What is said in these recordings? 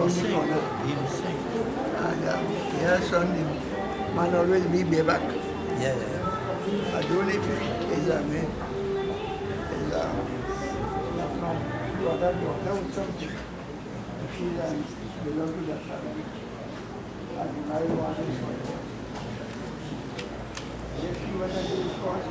Singh. He will sing. And he has a son, the man always be back. Yeah. I don't know if he's a man. He's a brother, daughter or something. She's belong to that family. And I want this one. If you want to do this course,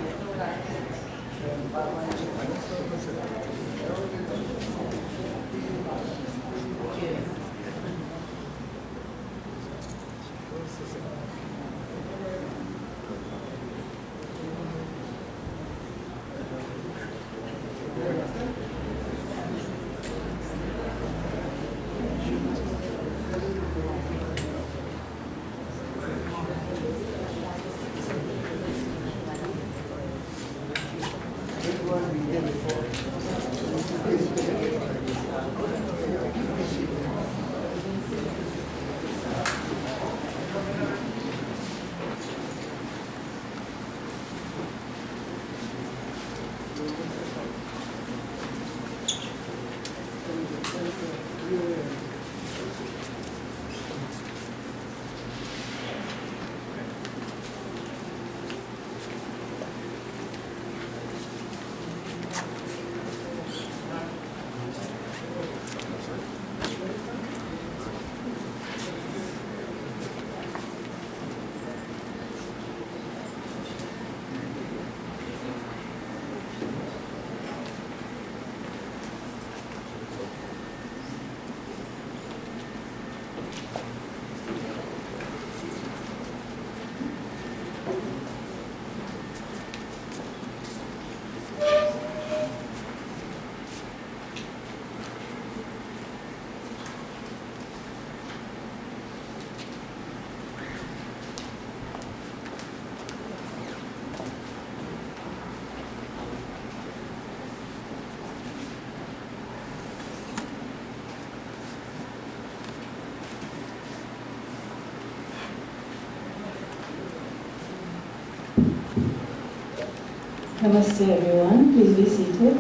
Namaste everyone, please be seated.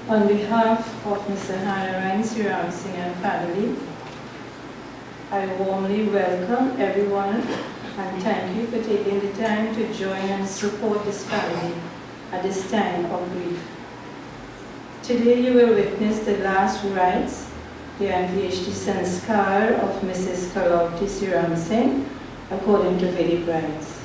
On behalf of Mr. Seeram, Singh and family, I warmly welcome everyone and thank you for taking the time to join and support this family at this time of grief. Today you will witness the last rites, the PhD sanskar of Mrs. Kaloutie Seeram Singh according to Vedic rites.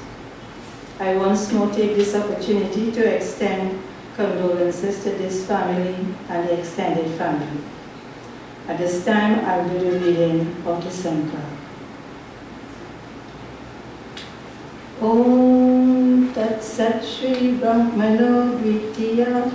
I once more take this opportunity to extend condolences to this family and the extended family. At this time, I will do the reading of the Sankar. Om Tat Sat Shri Brahmano Dvitiya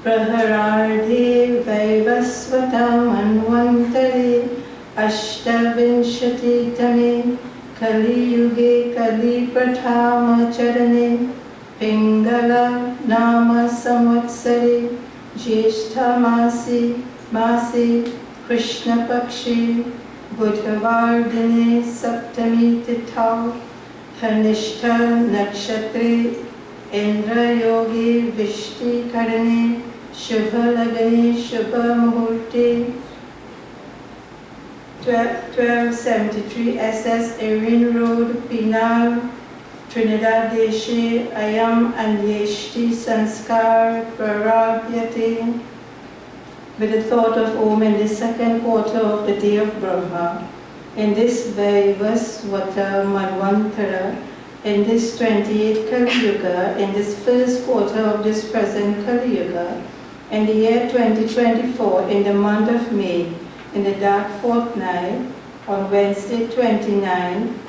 Prahararde Vaivasvatam Anvantare Ashtavinshati Tame Kali Yuge Kali Prathama Charane Pingala Nama Samvatsari Jyeshtha Masi Krishna Pakshi Budhavardhane Saptami Tithau Dhanishta Nakshatre Indra Yogi Vishti Karane Shubha Lagane Shubha Muhurte 1273 SS Erin Road, Pinal, Trinidad Deshe, Ayam and Yeshti Sanskar Prarabhyate, with the thought of Om in the second quarter of the day of Brahma, in this Vaivasvata Manvantara, in this 28th Kali Yuga, in this first quarter of this present Kali Yuga, in the year 2024, in the month of May, in the dark fortnight, on Wednesday 29,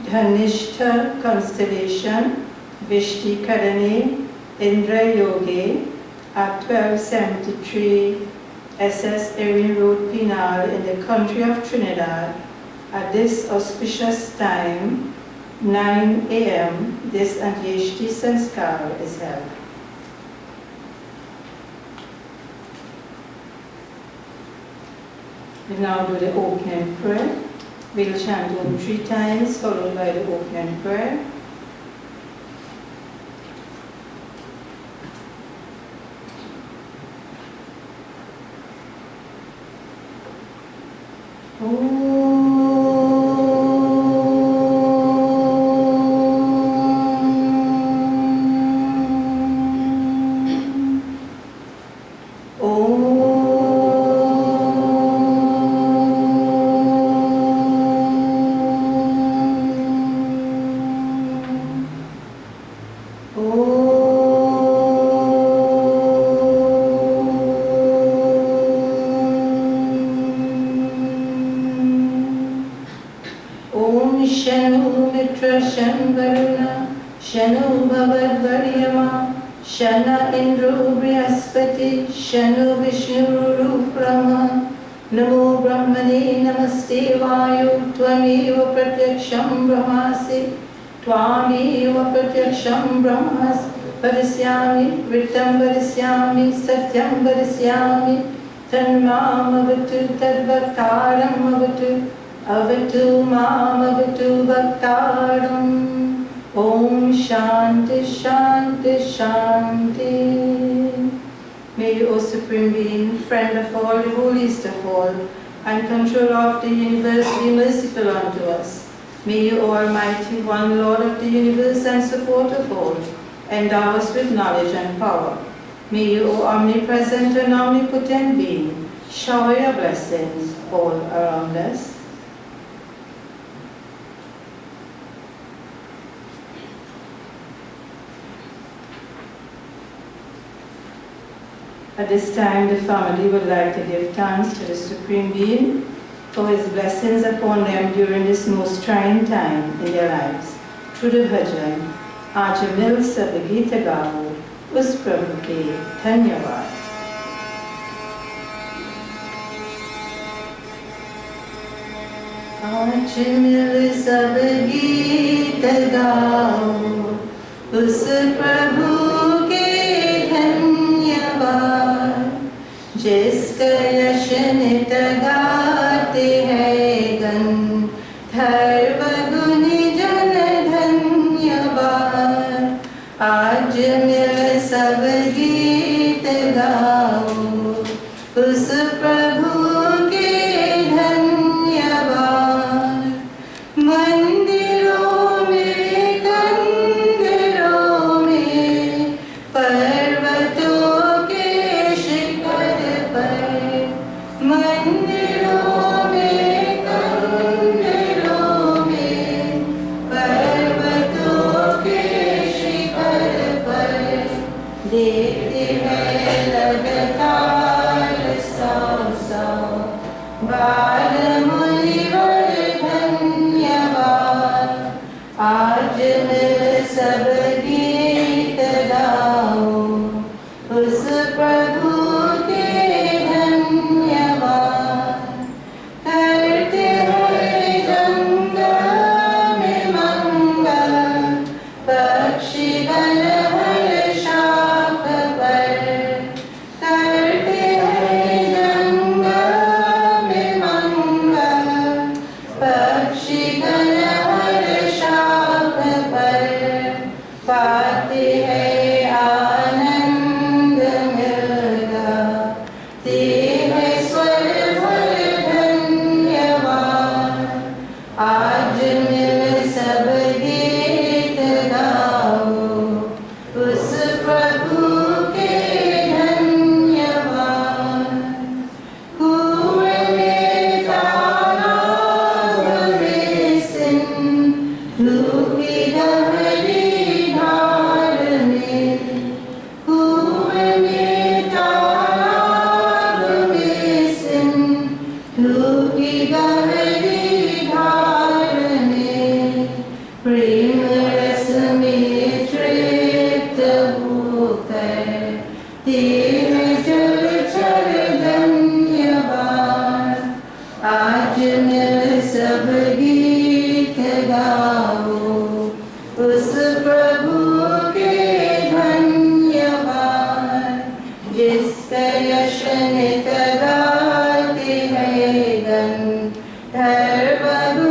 Dhanishta constellation, Vishti Karane, Indra Yogi, at 1273 SS Erin Road, Pinal, in the country of Trinidad, at this auspicious time, 9 a.m., this Antyeshti Sanskar is held. We now do the opening prayer. We'll chant Om 3 times, followed by the opening prayer. Shana Indru Brihaspati, Shanu Vishnu Brahma, Namo Brahmane Namaste Vayu, Tvameva Pratyaksham Brahmasi, Tvameva Pratyaksham Brahmas, Varisyami, Vritam Varisyami, Satyam Varisyami, Tanmam Avatu Tadvaktaram Avatu, Avatu Mam Avatu Vaktaram. Om Shanti Shanti Shanti. May you, O Supreme Being, friend of all, the holiest of all, and controller of the universe, be merciful unto us. May you, O Almighty One, Lord of the universe and support of all, endow us with knowledge and power. May you, O omnipresent and omnipotent Being, shower your blessings all around us. At this time, the family would like to give thanks to the Supreme Being for His blessings upon them during this most trying time in their lives. Through the bhajan, Aaj mil sab geet gaao, us Prabhu ke dhanyavad. Aaj mil sab geet gaao, us Prabhu ke dhanyavad. जिसका यश नित गाते हैं गंधर्व गुनी जन धन्यवाद आज मिल सब गीत गाओ उस प्रभु के धन्यवाद मंदिरों में कंदरों में पर्वतों मंदिरों में कंदरों में पर्वतों के शिखर पर देखते हैं लगातार सौ सौ बाल मुनिवर धन्यवाद आज मिल सब गीत गाओ उस प्रभु Sarva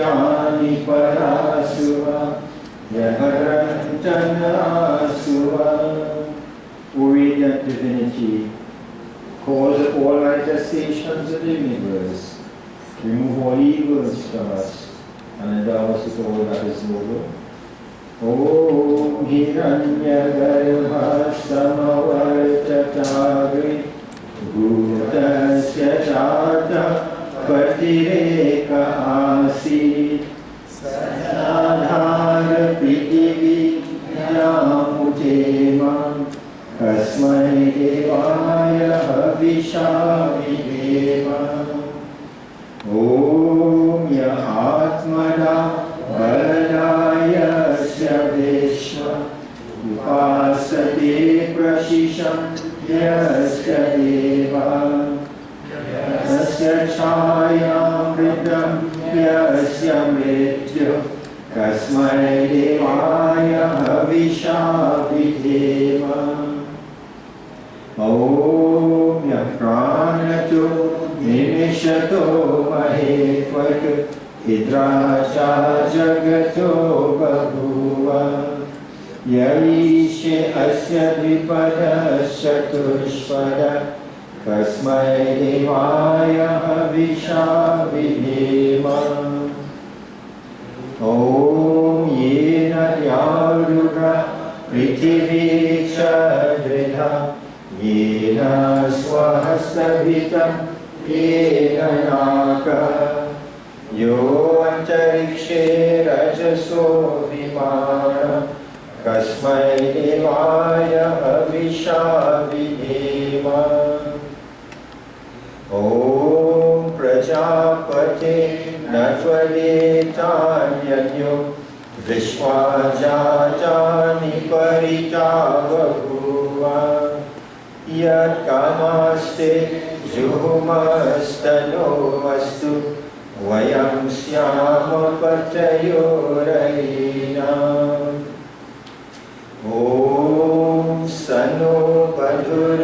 Jani Parasuva Yaharantanasuva. O radiant divinity, cause of all manifestations of the universe, remove all evils from us and endow us with all that is noble. Om Hiranyagarbha Samavartatagri Bhutasya Jata Patireka Asit Sadhara Prithivi Yamutemam Kasmai Devaya Havisha Videva. Om Yahatmana Baladaya Vishwa Upasate Prashisham Yasya Deva Yasya Chayamritam Yasya Mrityu Kasmai Devaya Havisha Videva. Om Yapranatu Nimishato Mahekvat Hidracha Jagato Bahuva Yaishe Asya Dvipada Shatushpada Kasmai Devaya Havisha Videma. Om Yena Yaudura Prithivi Chadrina Yena Swahastavitam Yena Naka Yo Antarikshe Rajaso Vimana Kasmai Devaya Havisha Videma. Om Prajapate Natvadetanyanyo Vishwajajani Paritavahuva Yat Kamaste Juhumastano Vastu Vayam Syama Patayorayina. Om Sano Badhur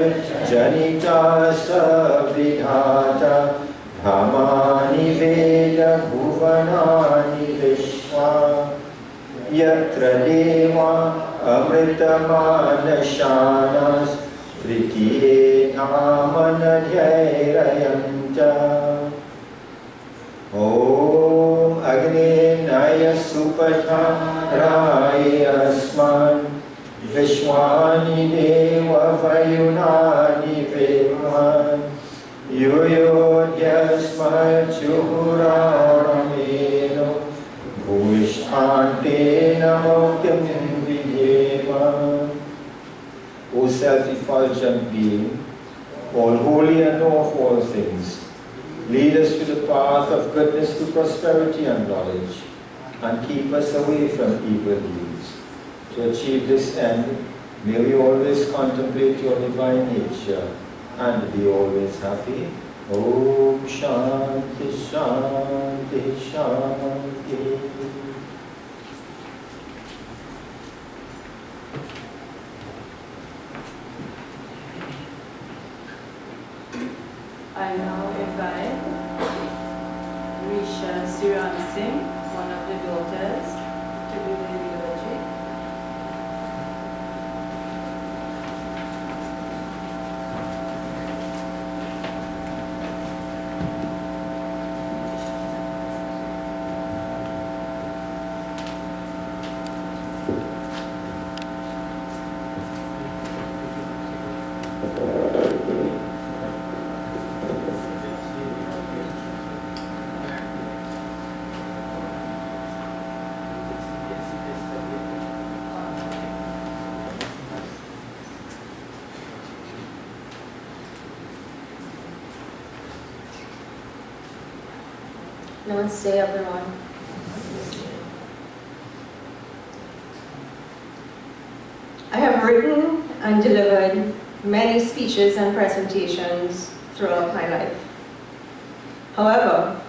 Janita Sabridhata Dhamani Veda Bhuvanani Vishwa Yatra Deva Amritamanashanas Pritiye Namanadhyayanta. Om Agni Naya Supatha Rai Asman Vishwani Deva Vayunani Veman Yoyodyasmat Juhurameno Bhuvishante Namokyam Videma. O self-effulgent being, all holy and know of all things, lead us to the path of goodness, to prosperity and knowledge, and keep us away from evil deeds. To achieve this end, may we always contemplate your divine nature and be always happy. Om Shanti Shanti Shanti. I now invite Seeram Singh, one of the daughters, to do the eulogy. Namaste, everyone. I have written and delivered many speeches and presentations throughout my life. However,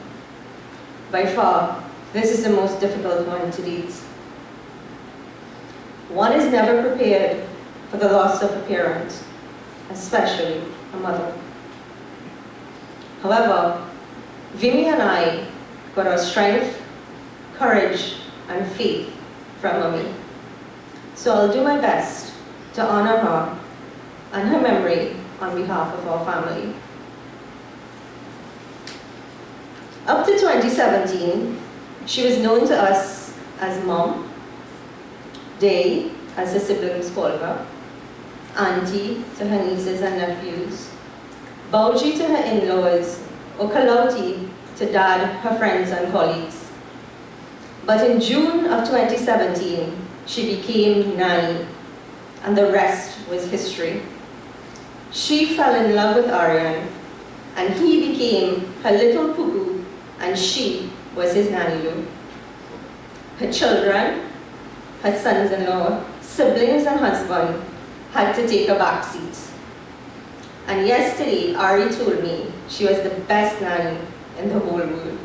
by far, this is the most difficult one to date. One is never prepared for the loss of a parent, especially a mother. However, Vimy and I got our strength courage, and faith from Mommy. So I'll do my best to honor her and her memory on behalf of our family. Up to 2017, she was known to us as Mom, Day, as her siblings called her, Auntie to her nieces and nephews, Boysie to her in-laws, or Kaloutie to Dad, her friends and colleagues. But in June of 2017, she became Nanny, and the rest was history. She fell in love with Aryan, and he became her little Boodoo, and she was his nanny. Her children, her sons-in-law, siblings and husband had to take a back seat. And yesterday, Ari told me she was the best nanny in the whole world.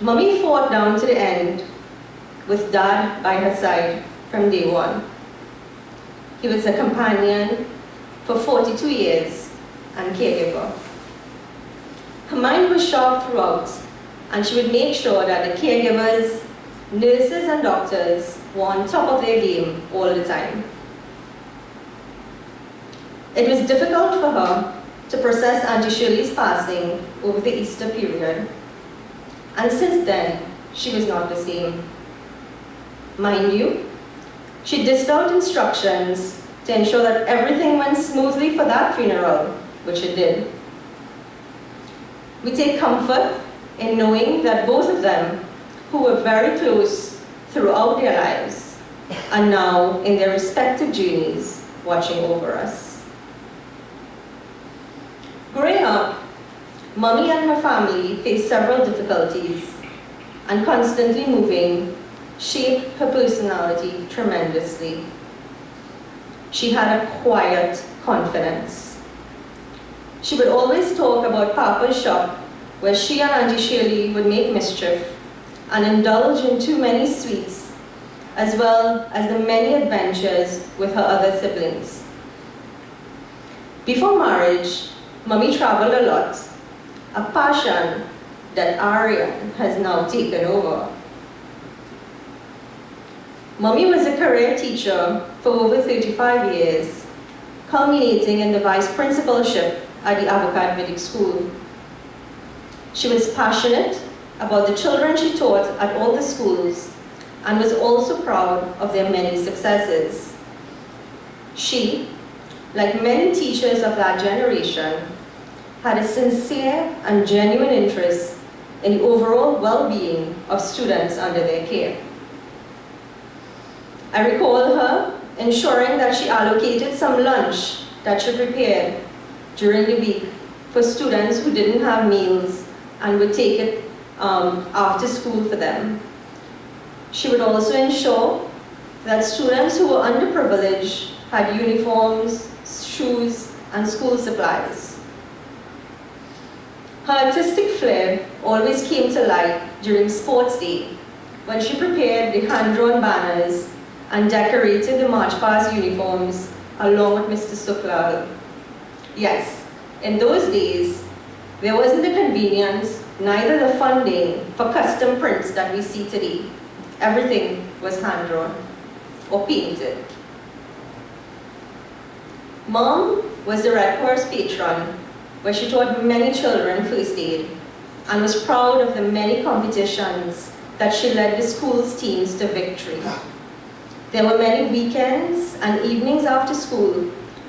Mommy fought down to the end with Dad by her side from day one. He was a companion for 42 years and caregiver. Her mind was sharp throughout, and she would make sure that the caregivers, nurses and doctors were on top of their game all the time. It was difficult for her to process Auntie Shirley's passing over the Easter period, and since then, she was not the same. Mind you, she dished out instructions to ensure that everything went smoothly for that funeral, which it did. We take comfort in knowing that both of them, who were very close throughout their lives, are now in their respective journeys watching over us. Growing up, Mommy and her family faced several difficulties, and constantly moving shaped her personality tremendously. She had a quiet confidence. She would always talk about Papa's shop, where she and Auntie Shirley would make mischief and indulge in too many sweets, as well as the many adventures with her other siblings. Before marriage, Mommy traveled a lot, a passion that Aryan has now taken over. Mommy was a career teacher for over 35 years, culminating in the vice principalship at the Avocat Vedic School. She was passionate about the children she taught at all the schools and was also proud of their many successes. She, like many teachers of that generation, had a sincere and genuine interest in the overall well-being of students under their care. I recall her ensuring that she allocated some lunch that she prepared during the week for students who didn't have meals and would take it after school for them. She would also ensure that students who were underprivileged had uniforms, shoes, and school supplies. Her artistic flair always came to light during sports day, when she prepared the hand-drawn banners and decorated the March Past uniforms along with Mr. Suklal. Yes, in those days, there wasn't the convenience, neither the funding for custom prints that we see today. Everything was hand-drawn or painted. Mom was the Red Cross patron, where she taught many children first aid and was proud of the many competitions that she led the school's teams to victory. There were many weekends and evenings after school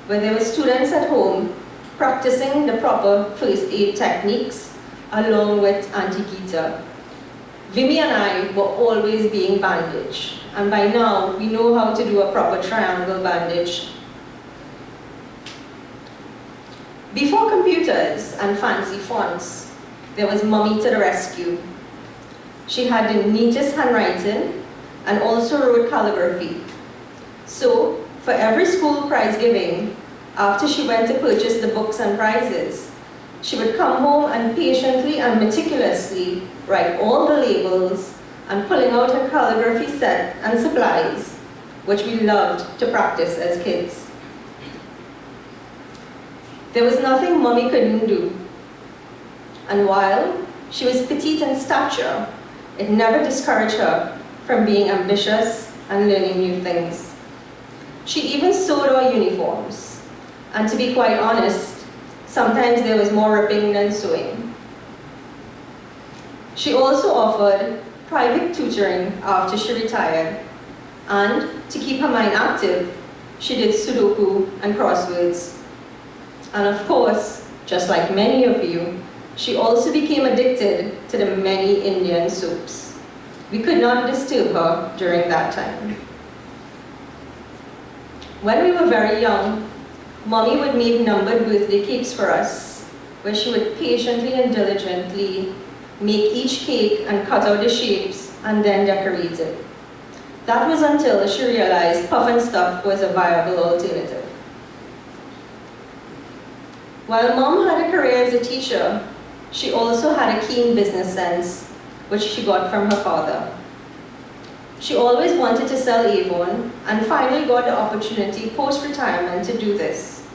where there were students at home practicing the proper first aid techniques along with Auntie Gita. Vimy and I were always being bandaged, and by now we know how to do a proper triangle bandage. Before computers and fancy fonts, there was Mommy to the rescue. She had the neatest handwriting and also wrote calligraphy. So, for every school prize giving, after she went to purchase the books and prizes, she would come home and patiently and meticulously write all the labels and pulling out her calligraphy set and supplies, which we loved to practice as kids. There was nothing Mommy couldn't do. And while she was petite in stature, it never discouraged her from being ambitious and learning new things. She even sewed our uniforms, and to be quite honest, sometimes there was more ripping than sewing. She also offered private tutoring after she retired, and to keep her mind active, she did Sudoku and crosswords. And of course, just like many of you, she also became addicted to the many Indian soups. We could not disturb her during that time. When we were very young, Mommy would make numbered birthday cakes for us, where she would patiently and diligently make each cake and cut out the shapes and then decorate it. That was until she realized puff and stuff was a viable alternative. While Mom had a career as a teacher, she also had a keen business sense, which she got from her father. She always wanted to sell Avon and finally got the opportunity post-retirement to do this.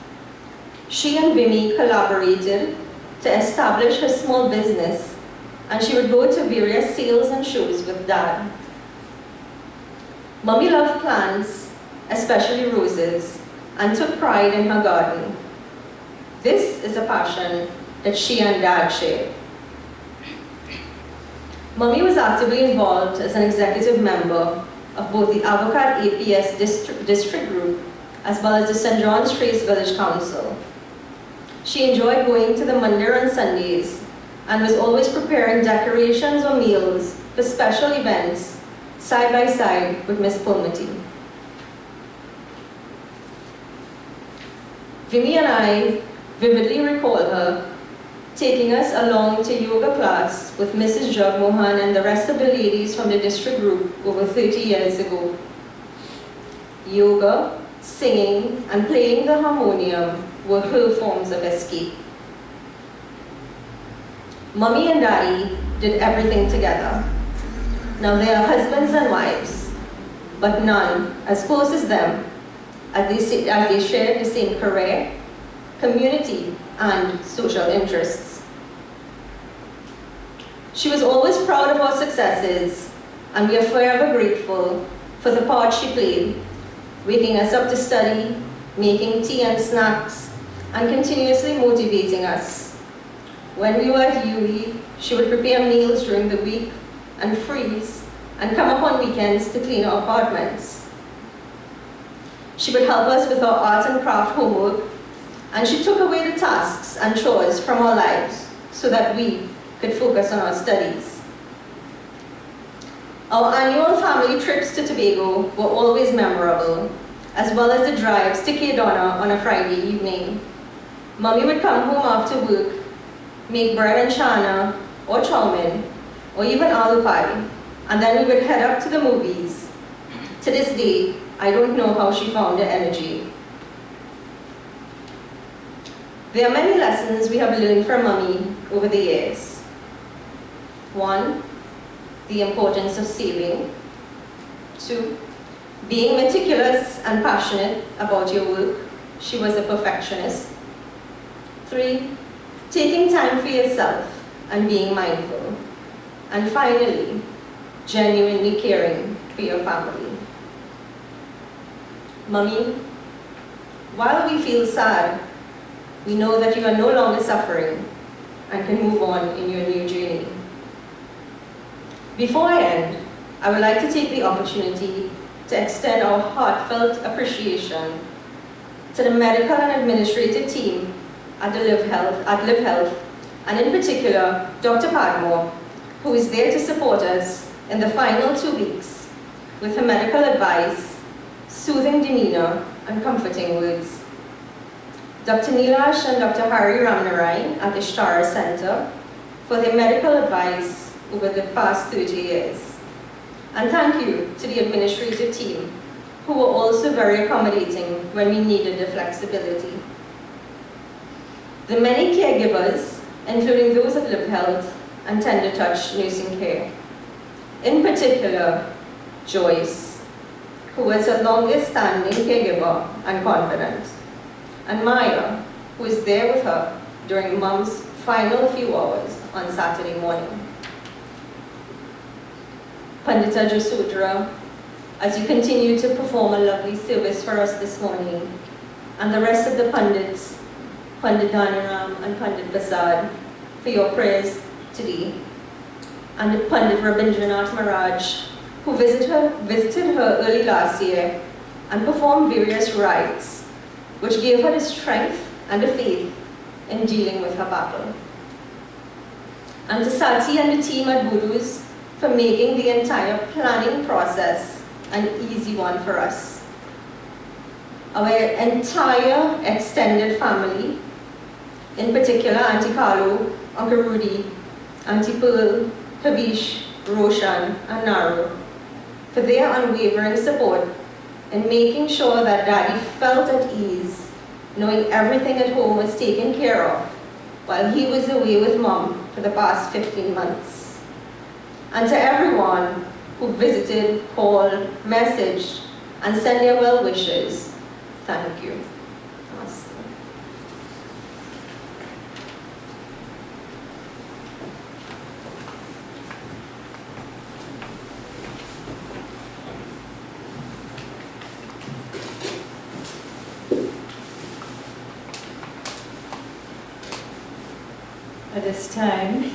She and Vimy collaborated to establish her small business, and she would go to various sales and shows with Dad. Mommy loved plants, especially roses, and took pride in her garden. This is a passion that she and Dad shared. Mommy was actively involved as an executive member of both the Avocat APS district group as well as the St. John's Trace Village Council. She enjoyed going to the Mandir on Sundays and was always preparing decorations or meals for special events side by side with Miss Pulmati. Vimy and I vividly recall her taking us along to yoga class with Mrs. Jagmohan and the rest of the ladies from the district group over 30 years ago. Yoga, singing, and playing the harmonium were her forms of escape. Mommy and Daddy did everything together. Now they are husbands and wives, but none as close as them, as they shared the same career, community, and social interests. She was always proud of our successes, and we are forever grateful for the part she played, waking us up to study, making tea and snacks, and continuously motivating us. When we were at UE, she would prepare meals during the week and freeze, and come up on weekends to clean our apartments. She would help us with our art and craft homework, and she took away the tasks and chores from our lives so that we could focus on our studies. Our annual family trips to Tobago were always memorable, as well as the drives to Kedona on a Friday evening. Mommy would come home after work, make bread and chana, or chow mein, or even aloo pie, and then we would head up to the movies. To this day, I don't know how she found the energy. There are many lessons we have learned from Mommy over the years. 1, the importance of saving. 2, being meticulous and passionate about your work. She was a perfectionist. 3, taking time for yourself and being mindful. And finally, genuinely caring for your family. Mommy, while we feel sad, we know that you are no longer suffering and can move on in your new journey. Before I end, I would like to take the opportunity to extend our heartfelt appreciation to the medical and administrative team at Live Health, and in particular, Dr. Padmore, who is there to support us in the final 2 weeks with her medical advice, soothing demeanor, and comforting words. Dr. Neelash and Dr. Hari Ramnarai at Ishtara Center for their medical advice over the past 30 years. And thank you to the administrative team, who were also very accommodating when we needed the flexibility. The many caregivers, including those at Live Health and Tender Touch Nursing Care. In particular, Joyce, who was her longest standing caregiver and confidant, and Maya, who is there with her during Mom's final few hours on Saturday morning. Pandita Jasudra, as you continue to perform a lovely service for us this morning, and the rest of the Pandits, Pandit Dhaniram and Pandit Basad, for your prayers today, and the Pandit Rabindranath Maharaj, who visited her early last year and performed various rites, which gave her the strength and the faith in dealing with her battle. And to Sati and the team at Boodoo's for making the entire planning process an easy one for us. Our entire extended family, in particular Auntie Kalu, Uncle Rudy, Auntie Pearl, Kavish, Roshan, and Naru, for their unwavering support in making sure that Daddy felt at ease, knowing everything at home was taken care of while he was away with Mom for the past 15 months. And to everyone who visited, called, messaged, and sent their well wishes, thank you. Namaste. At this time,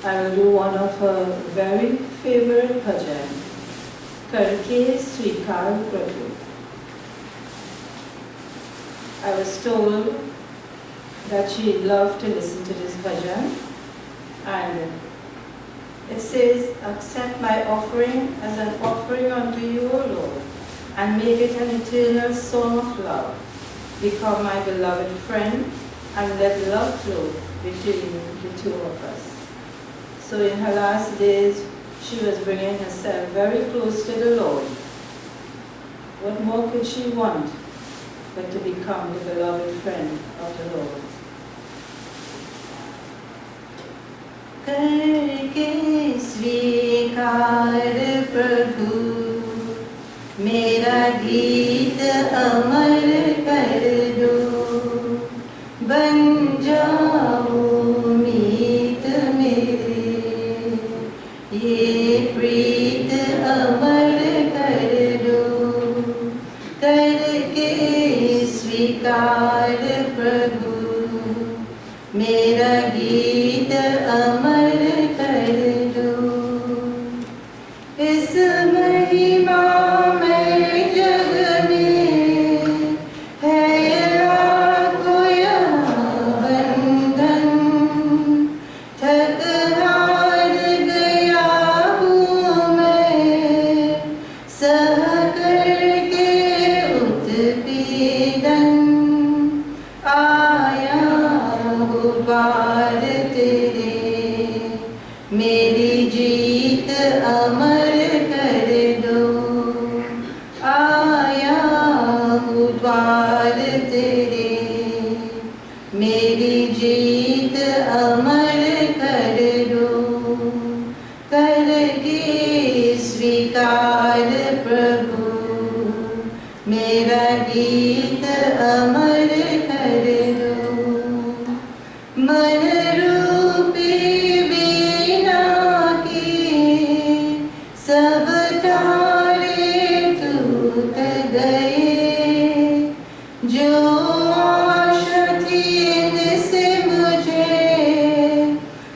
I will do one of her very favorite bhajan, Karke Swikar Prabhu. I was told that she loved to listen to this bhajan, and it says, accept my offering as an offering unto you, O Lord, and make it an eternal song of love. Become my beloved friend, and let love flow between the two of us. So in her last days, she was bringing herself very close to the Lord. What more could she want but to become the beloved friend of the Lord? Karke svikar Prabhu, mera geet amar kar do, ban jao meet mere, ye preet amar kar do, karke svikar Prabhu, mera geet amar kar do, is महिमा में जग में है लाखों यहाँ बंधन, थक हार गया हूँ मैं, सह करके उत्पीड़न, आया हूँ पार तेरे, मेरी जीत अमर कर दो, आया हूँ द्वार तेरे, मेरी जीत अमर कर दो, करके स्वीकार प्रभु, मेरा गीत अमर कर दो, मन रूपी वीणा की सब तारे टूट गए, जो आशा थी इनसे मुझे,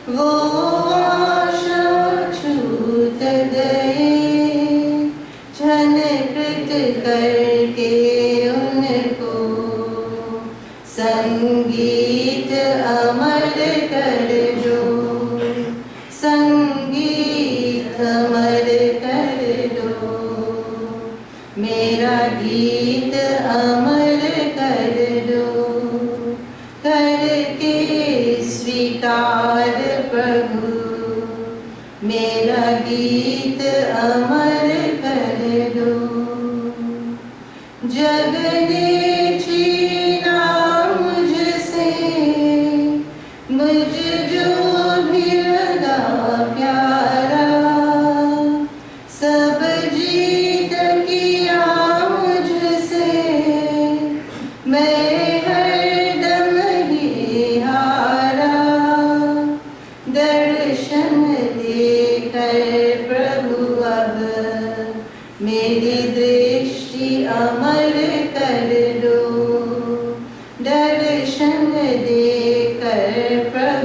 वो आशा छूट गए, झनकृत करके उनको संगीत अमर कर दो, संगीत अमर कर दो, मेरा गीत अमर कर दो, करके स्वीकार प्रभु, मेरा गीत अमर कर दो, जग ने छीना मुझसे मुझ जो भी लगा प्यारा, सब जीत किया मुझसे, मैं हरदम ही हारा,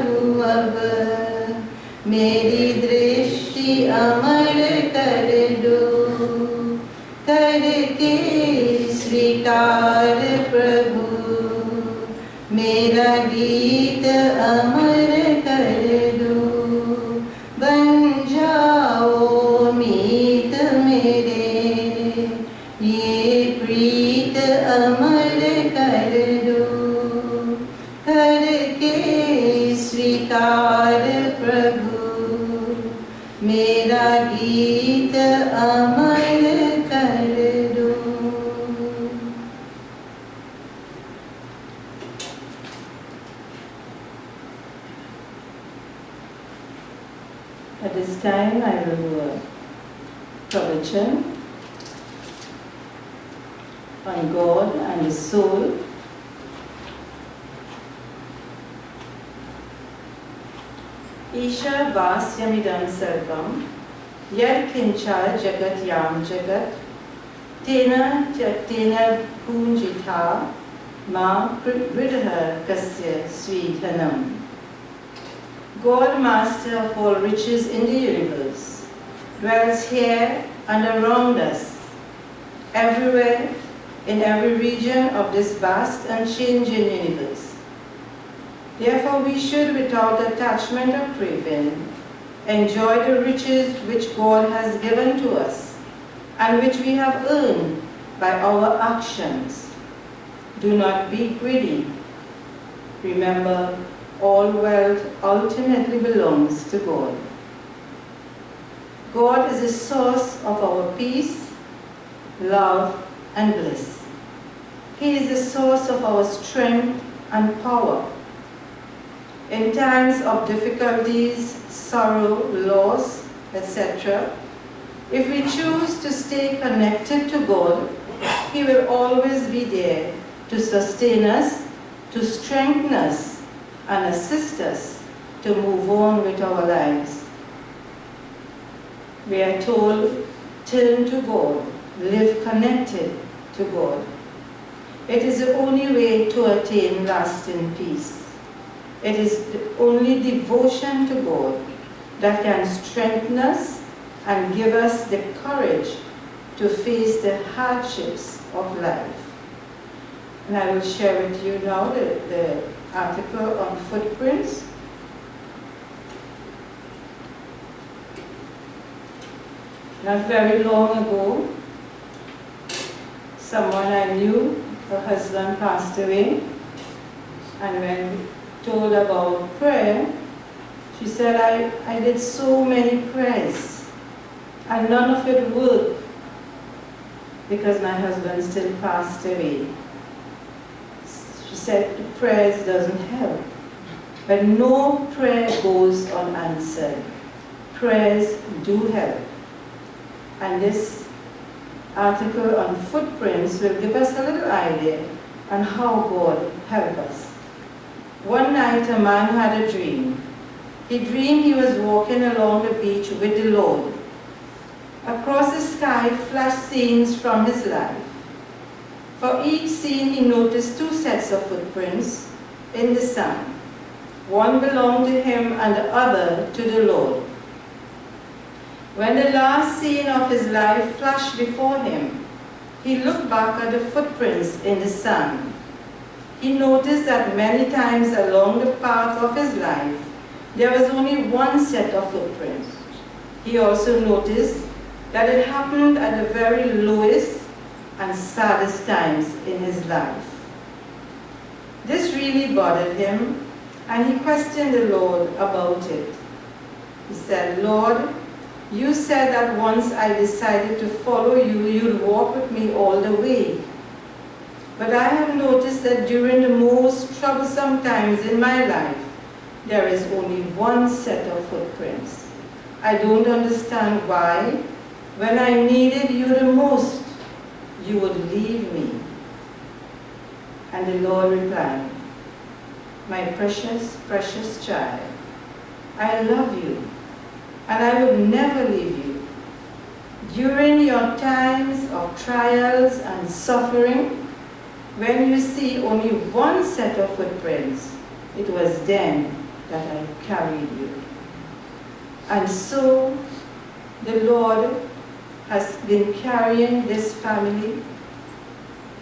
चाहूं अब, मेरी दृष्टि अमर कर दो, करके स्वीकार प्रभु, मेरा गीत अमर कर दो, बन जाओ मीत मेरे, ये प्रीत अमर कर दो, करके स्वीकार प्रभु, मेरा गीत अमर कर दो। At this time, I will do a provision on God and the soul. Isha Vasyamidam Sarvam Yad Kincha Jagat Yam Jagat Tena Tena Punjita Ma Vridaha Kasya Sweethanam. God, Master of all riches in the universe, dwells here and around us, everywhere, in every region of this vast and changing universe. Therefore, we should, without attachment or craving, enjoy the riches which God has given to us and which we have earned by our actions. Do not be greedy. Remember, all wealth ultimately belongs to God. God is the source of our peace, love, and bliss. He is the source of our strength and power. In times of difficulties, sorrow, loss, etc., if we choose to stay connected to God, He will always be there to sustain us, to strengthen us, and assist us to move on with our lives. We are told, turn to God, live connected to God. It is the only way to attain lasting peace. It is the only devotion to God that can strengthen us and give us the courage to face the hardships of life. And I will share with you now the article on footprints. Not very long ago, someone I knew, her husband passed away, and when told about prayer, she said, I did so many prayers, and none of it worked because my husband still passed away. She said, the prayers doesn't help. But no prayer goes unanswered. Prayers do help. And this article on footprints will give us a little idea on how God helps us. One night a man had a dream. He dreamed he was walking along the beach with the Lord. Across the sky flashed scenes from his life. For each scene he noticed two sets of footprints in the sand. One belonged to him and the other to the Lord. When the last scene of his life flashed before him, he looked back at the footprints in the sand. He noticed that many times along the path of his life, there was only one set of footprints. He also noticed that it happened at the very lowest and saddest times in his life. This really bothered him, and he questioned the Lord about it. He said, Lord, you said that once I decided to follow you, you'd walk with me all the way. But I have noticed that during the most troublesome times in my life, there is only one set of footprints. I don't understand why, when I needed you the most, you would leave me. And the Lord replied, my precious, precious child, I love you, and I would never leave you. During your times of trials and suffering, when you see only one set of footprints, it was then that I carried you. And so the Lord has been carrying this family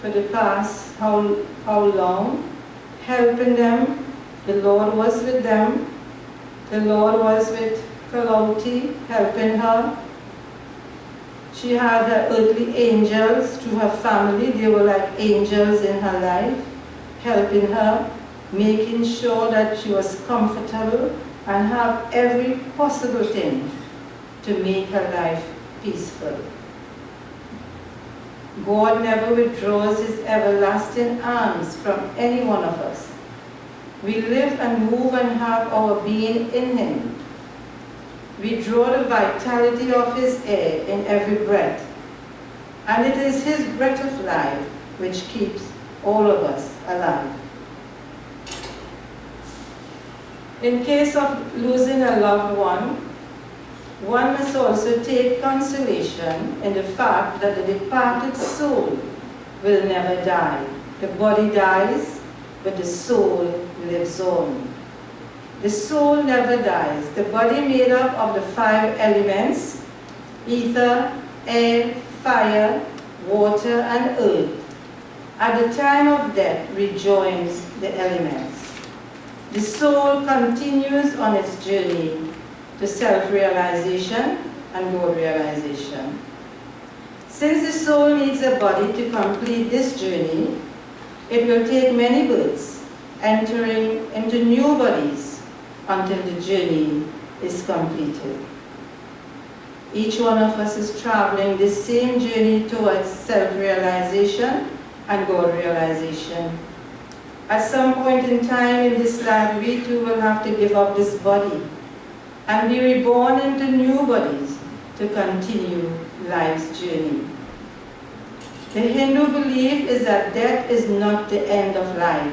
for the past how long, helping them. The Lord was with them. The Lord was with Kaloutie, helping her. She had her earthly angels to her family. They were like angels in her life, helping her, making sure that she was comfortable and have every possible thing to make her life peaceful. God never withdraws his everlasting arms from any one of us. We live and move and have our being in him. We draw the vitality of his air in every breath. And it is his breath of life which keeps all of us alive. In case of losing a loved one must also take consolation in the fact that the departed soul will never die. The body dies, but the soul lives on. The soul never dies. The body made up of the 5 elements, ether, air, fire, water, and earth, at the time of death rejoins the elements. The soul continues on its journey to self-realization and God-realization. Since the soul needs a body to complete this journey, it will take many births, entering into new bodies until the journey is completed. Each one of us is traveling this same journey towards self-realization and God-realization. At some point in time in this life, we too will have to give up this body and be reborn into new bodies to continue life's journey. The Hindu belief is that death is not the end of life.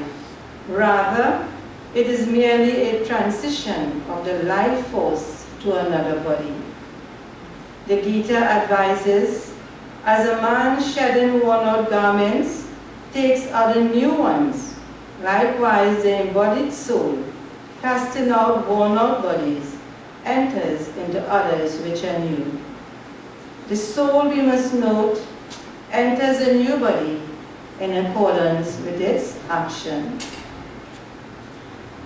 Rather, it is merely a transition of the life force to another body. The Gita advises, as a man shedding worn-out garments takes other new ones, likewise the embodied soul, casting out worn-out bodies, enters into others which are new. The soul, we must note, enters a new body in accordance with its action.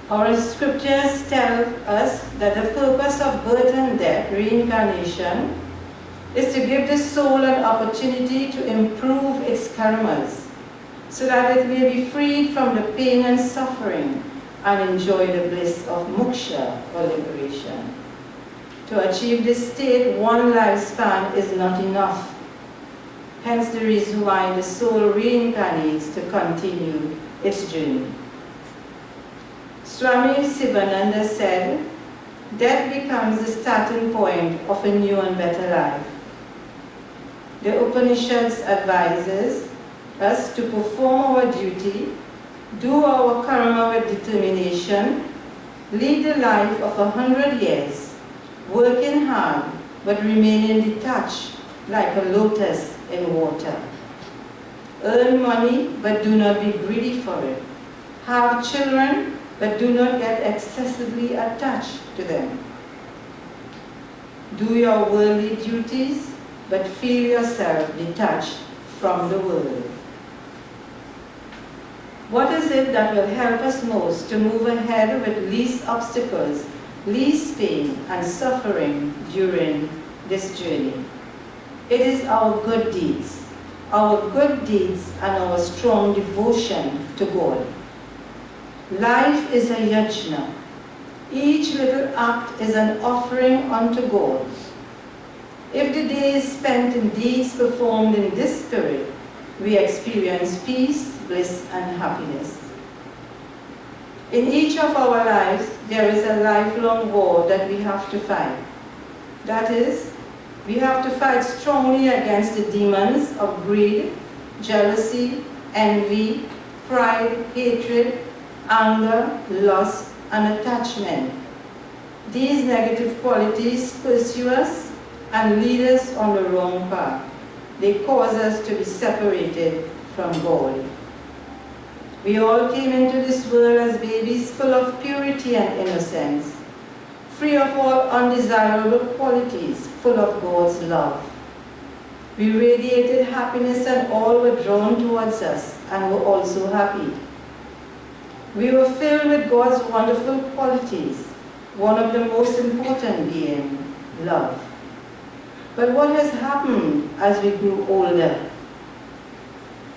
Our scriptures tell us that the purpose of birth and death, reincarnation, is to give the soul an opportunity to improve its karmas, so that it may be freed from the pain and suffering and enjoy the bliss of moksha, or liberation. To achieve this state, one lifespan is not enough. Hence the reason why the soul reincarnates to continue its journey. Swami Sivananda said, death becomes the starting point of a new and better life. The Upanishads advises us to perform our duty, do our karma with determination, lead the life of 100 years, working hard but remaining detached like a lotus in water. Earn money but do not be greedy for it. Have children but do not get excessively attached to them. Do your worldly duties but feel yourself detached from the world. What is it that will help us most to move ahead with least obstacles, least pain and suffering during this journey? It is our good deeds and our strong devotion to God. Life is a yajna. Each little act is an offering unto God. If the day is spent in deeds performed in this spirit, we experience peace, bliss, and happiness. In each of our lives, there is a lifelong war that we have to fight. That is, we have to fight strongly against the demons of greed, jealousy, envy, pride, hatred, anger, lust, and attachment. These negative qualities pursue us and lead us on the wrong path. They cause us to be separated from God. We all came into this world as babies full of purity and innocence, free of all undesirable qualities, full of God's love. We radiated happiness and all were drawn towards us and were also happy. We were filled with God's wonderful qualities, one of the most important being love. But what has happened as we grew older?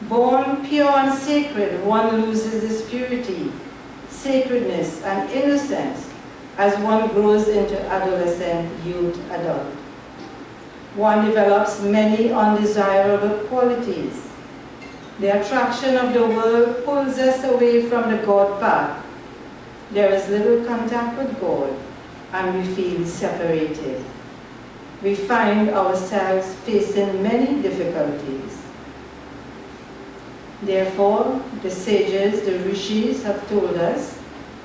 Born pure and sacred, one loses this purity, sacredness, and innocence as one grows into adolescent, youth, adult. One develops many undesirable qualities. The attraction of the world pulls us away from the God path. There is little contact with God, and we feel separated. We find ourselves facing many difficulties. Therefore, the sages, the rishis, have told us,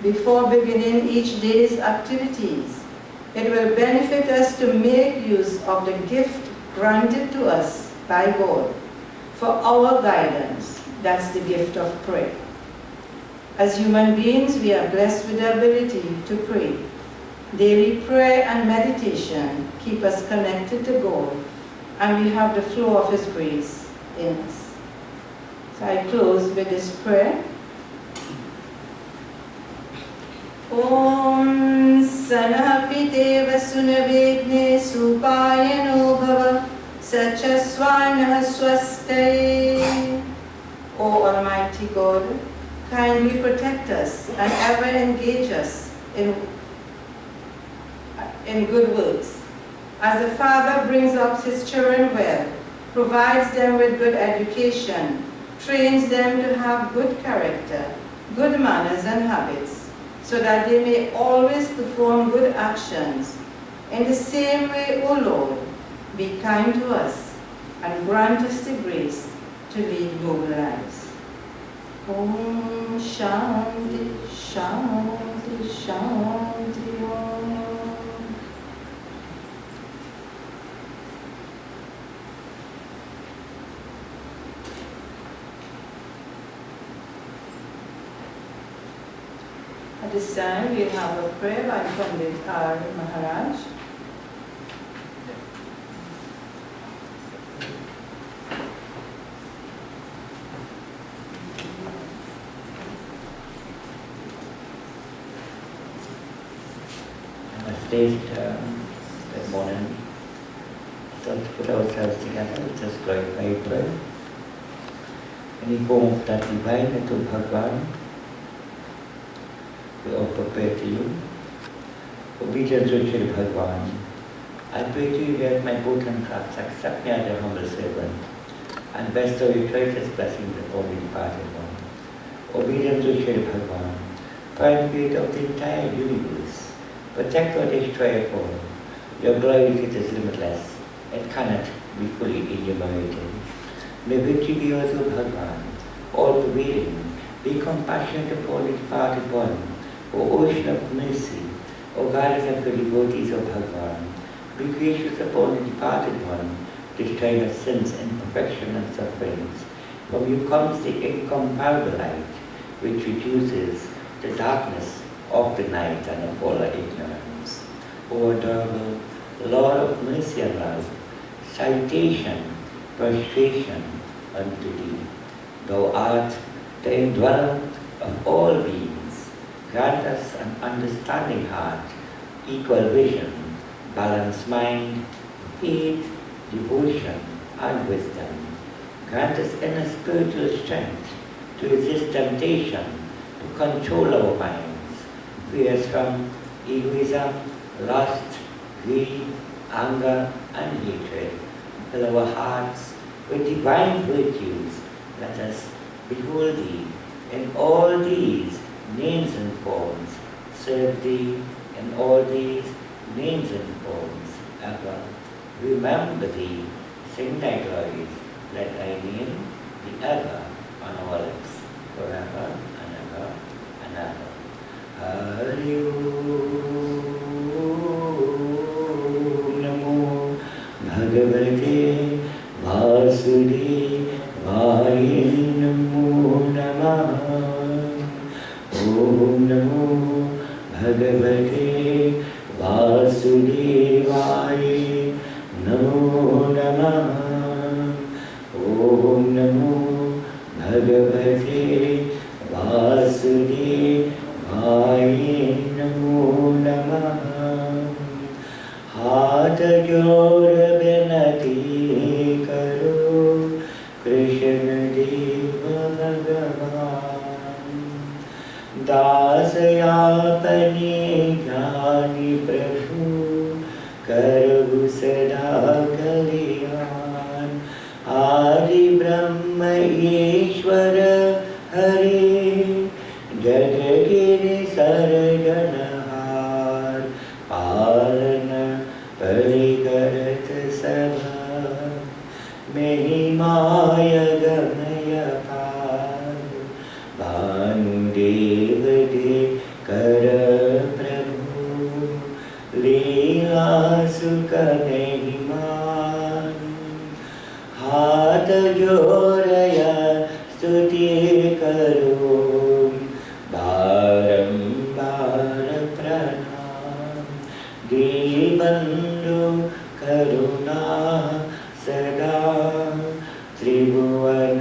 before beginning each day's activities, it will benefit us to make use of the gift granted to us by God for our guidance. That's the gift of prayer. As human beings, we are blessed with the ability to pray. Daily prayer and meditation keep us connected to God, and we have the flow of His grace in us. So I close with this prayer. Om Sanapiteva Sunavegne Supayano Bhava Sachaswana Swaste. O Almighty God, kindly protect us and ever engage us in good works. As the Father brings up His children well, provides them with good education, trains them to have good character, good manners and habits, so that they may always perform good actions. In the same way, O Lord, be kind to us and grant us the grace to lead noble lives. Om Shanti, Shanti, Shanti Om. At this time, we'll have a prayer by Pandit R. Maharaj. Good morning. So let's put ourselves together, just glorify prayer. Any form of that divine to Bhagavan, we offer prayer to you. Obedient to Shri Bhagavan, I pray to you that my boot and trust accept me as your humble servant, and bestow your choicest blessings upon the departed one. Obedient to Shri Bhagavan, Prime Creator of the entire universe, protect or destroy it all. Your glory is limitless. It cannot be fully enumerated. May victory be yours, O Bhagavan, all-pervading. Be compassionate upon the departed one, O ocean of mercy, O guardian of the devotees of Bhagavan. Be gracious upon the departed one, destroying of sins, imperfection and sufferings. From you comes the incomparable light, which reduces the darkness of the night and of all our ignorance. O adorable Lord of mercy and love, salutation, prostration unto thee. Thou art the indweller of all beings. Grant us an understanding heart, equal vision, balanced mind, faith, devotion, and wisdom. Grant us inner spiritual strength to resist temptation, to control our minds, free us from egoism, lust, greed, anger, and hatred. Fill our hearts with divine virtues. Let us behold thee in all these names and forms. Serve thee in all these names and forms ever. Remember thee, sing thy glories. Let thy name be ever on our lips, forever and ever and ever. Hari Om Namo Bhagavate Vasudevaya Namo Namah. हाथ जोड़ विनती करो कृष्ण देव भगवान। दास आपने ज्ञानी प्रभु करहु सदा कल्याण। आदि ब्रह्म ईश्वर हरे जग गिरि सर्जनहार। पालन परिकरत सभा महिमाय गमय पार। भानुदेव दे कर प्रभु लीला सुख नहीं मान। हाथ जोड़या स्तुति करो बारंबार प्रणाम। दीनबंधु करुणा सदा त्रिभुवन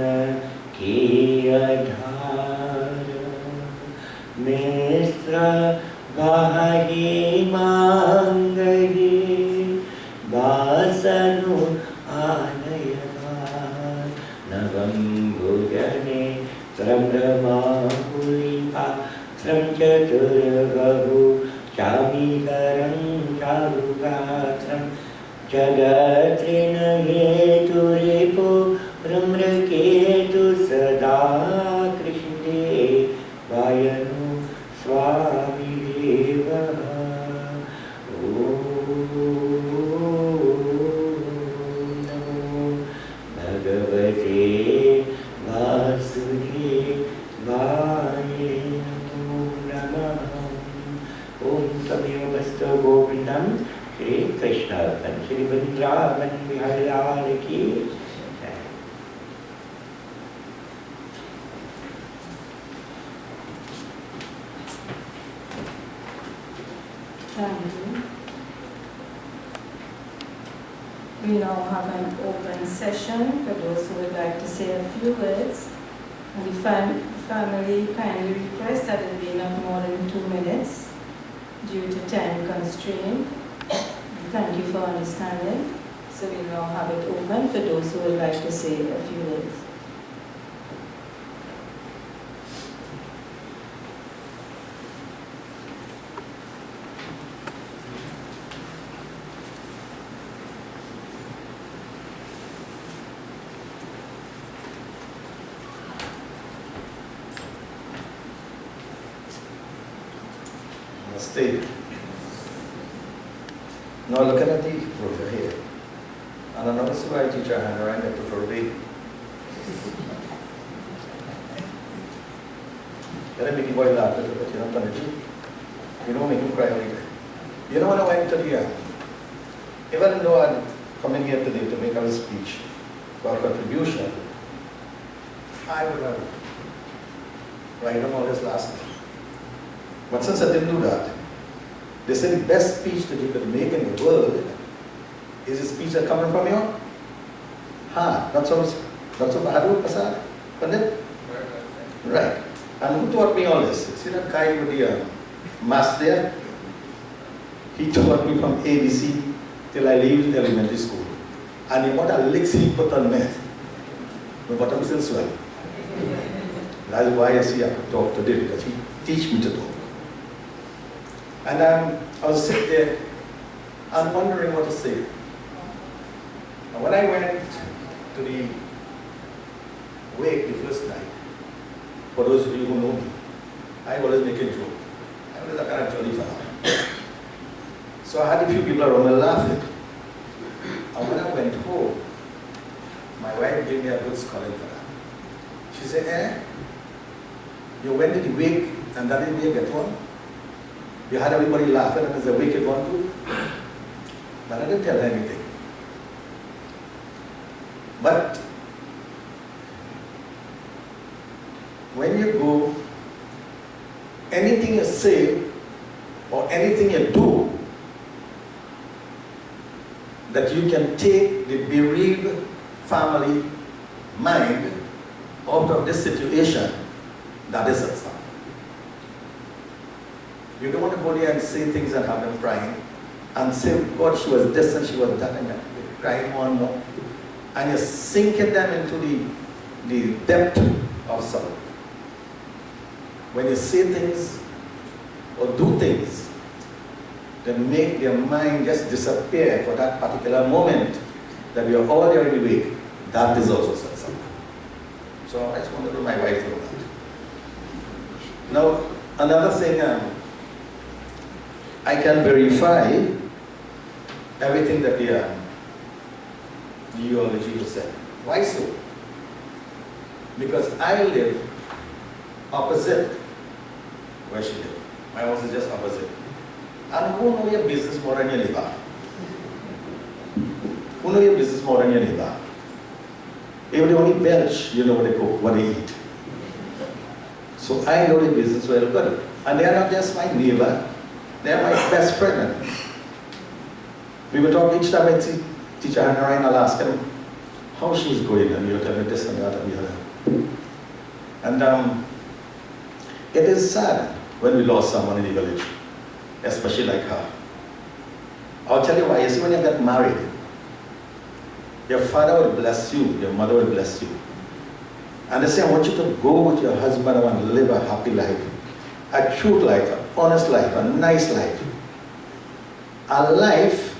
की आधार। मिश्र भाही मांगही वासनु आनयमान। नवम भुजने त्रम्रमाहुलिपा चतुर्बहु चामीकरं चारुगात्रं। जगत्रिन हेतुरिपु भ्रमृकेतु सदा कृष्णे वायनु स्वामी देवः। भगवते वासुदेवाय नमो नमः। ओम तमेव वस्तु गोविंदम श्री कृष्ण श्री वृंदावन बिहारी लाल की जय। Thank you. We now have an open session for those who would like to say a few words. And the family kindly request that it be not more than 2 minutes due to time constraint. Thank you for understanding. So we now have it open for those who would like to say a few words. Stay. Now looking at the brochure here, and another why teacher hand around the patrol bay. Can I make the boy laugh a little bit? You know what I'm do? You don't make him cry later. You know when I went to the even though I'm coming here today to make a speech for contribution, I would have written all this last night. But since I didn't do that, they said the best speech that you could make in the world is a speech that coming from your heart. Not so bad, Pasad? Pandit? Right. And who taught me all this? See that guy with the mask there? He taught me from ABC till I leave elementary school. And the amount of licks he put on me, my bottom still swelling. That's why I see I could talk today, because he teach me to talk. And I was sitting there and wondering what to say. And when I went to the wake the first night, for those of you who know me, I always make a joke. I was a kind of jolly fellow. So I had a few people around me laughing. And when I went home, my wife gave me a good scolding for that. She said, you went to the wake and that didn't you get one? You had everybody laughing and there's a wicked one too. But I didn't tell her anything. But when you go, anything you say or anything you do that you can take the bereaved family mind out of this situation, that is a sign. You don't want to go there and say things and have them crying. and say, God, she was this and she was that, and that. You're crying more and more. And you're sinking them into the depth of sorrow. When you say things or do things that make their mind just disappear for that particular moment, that we are all there in the wake, that is also satsang. So I just want to do my wife know that. Now, another thing, I can verify everything that the Eulogy has said. Why so? Because I live opposite where she lived. My house is just opposite. And who know your business more than your neighbor? Who know your business more than your neighbor? If they only belch, you know what they cook, what they eat. So I know the business well good. And they are not just my neighbor, they are my best friend. We were talking each time I see Teacher Hannah Ryan, I'll ask him how she's going, and he'll tell me this and that and the other. And it is sad when we lost someone in the village, especially like her. I'll tell you why. You see, when you get married, your father will bless you, your mother will bless you. And they say, I want you to go with your husband and live a happy life, a true life, an honest life, a nice life. A life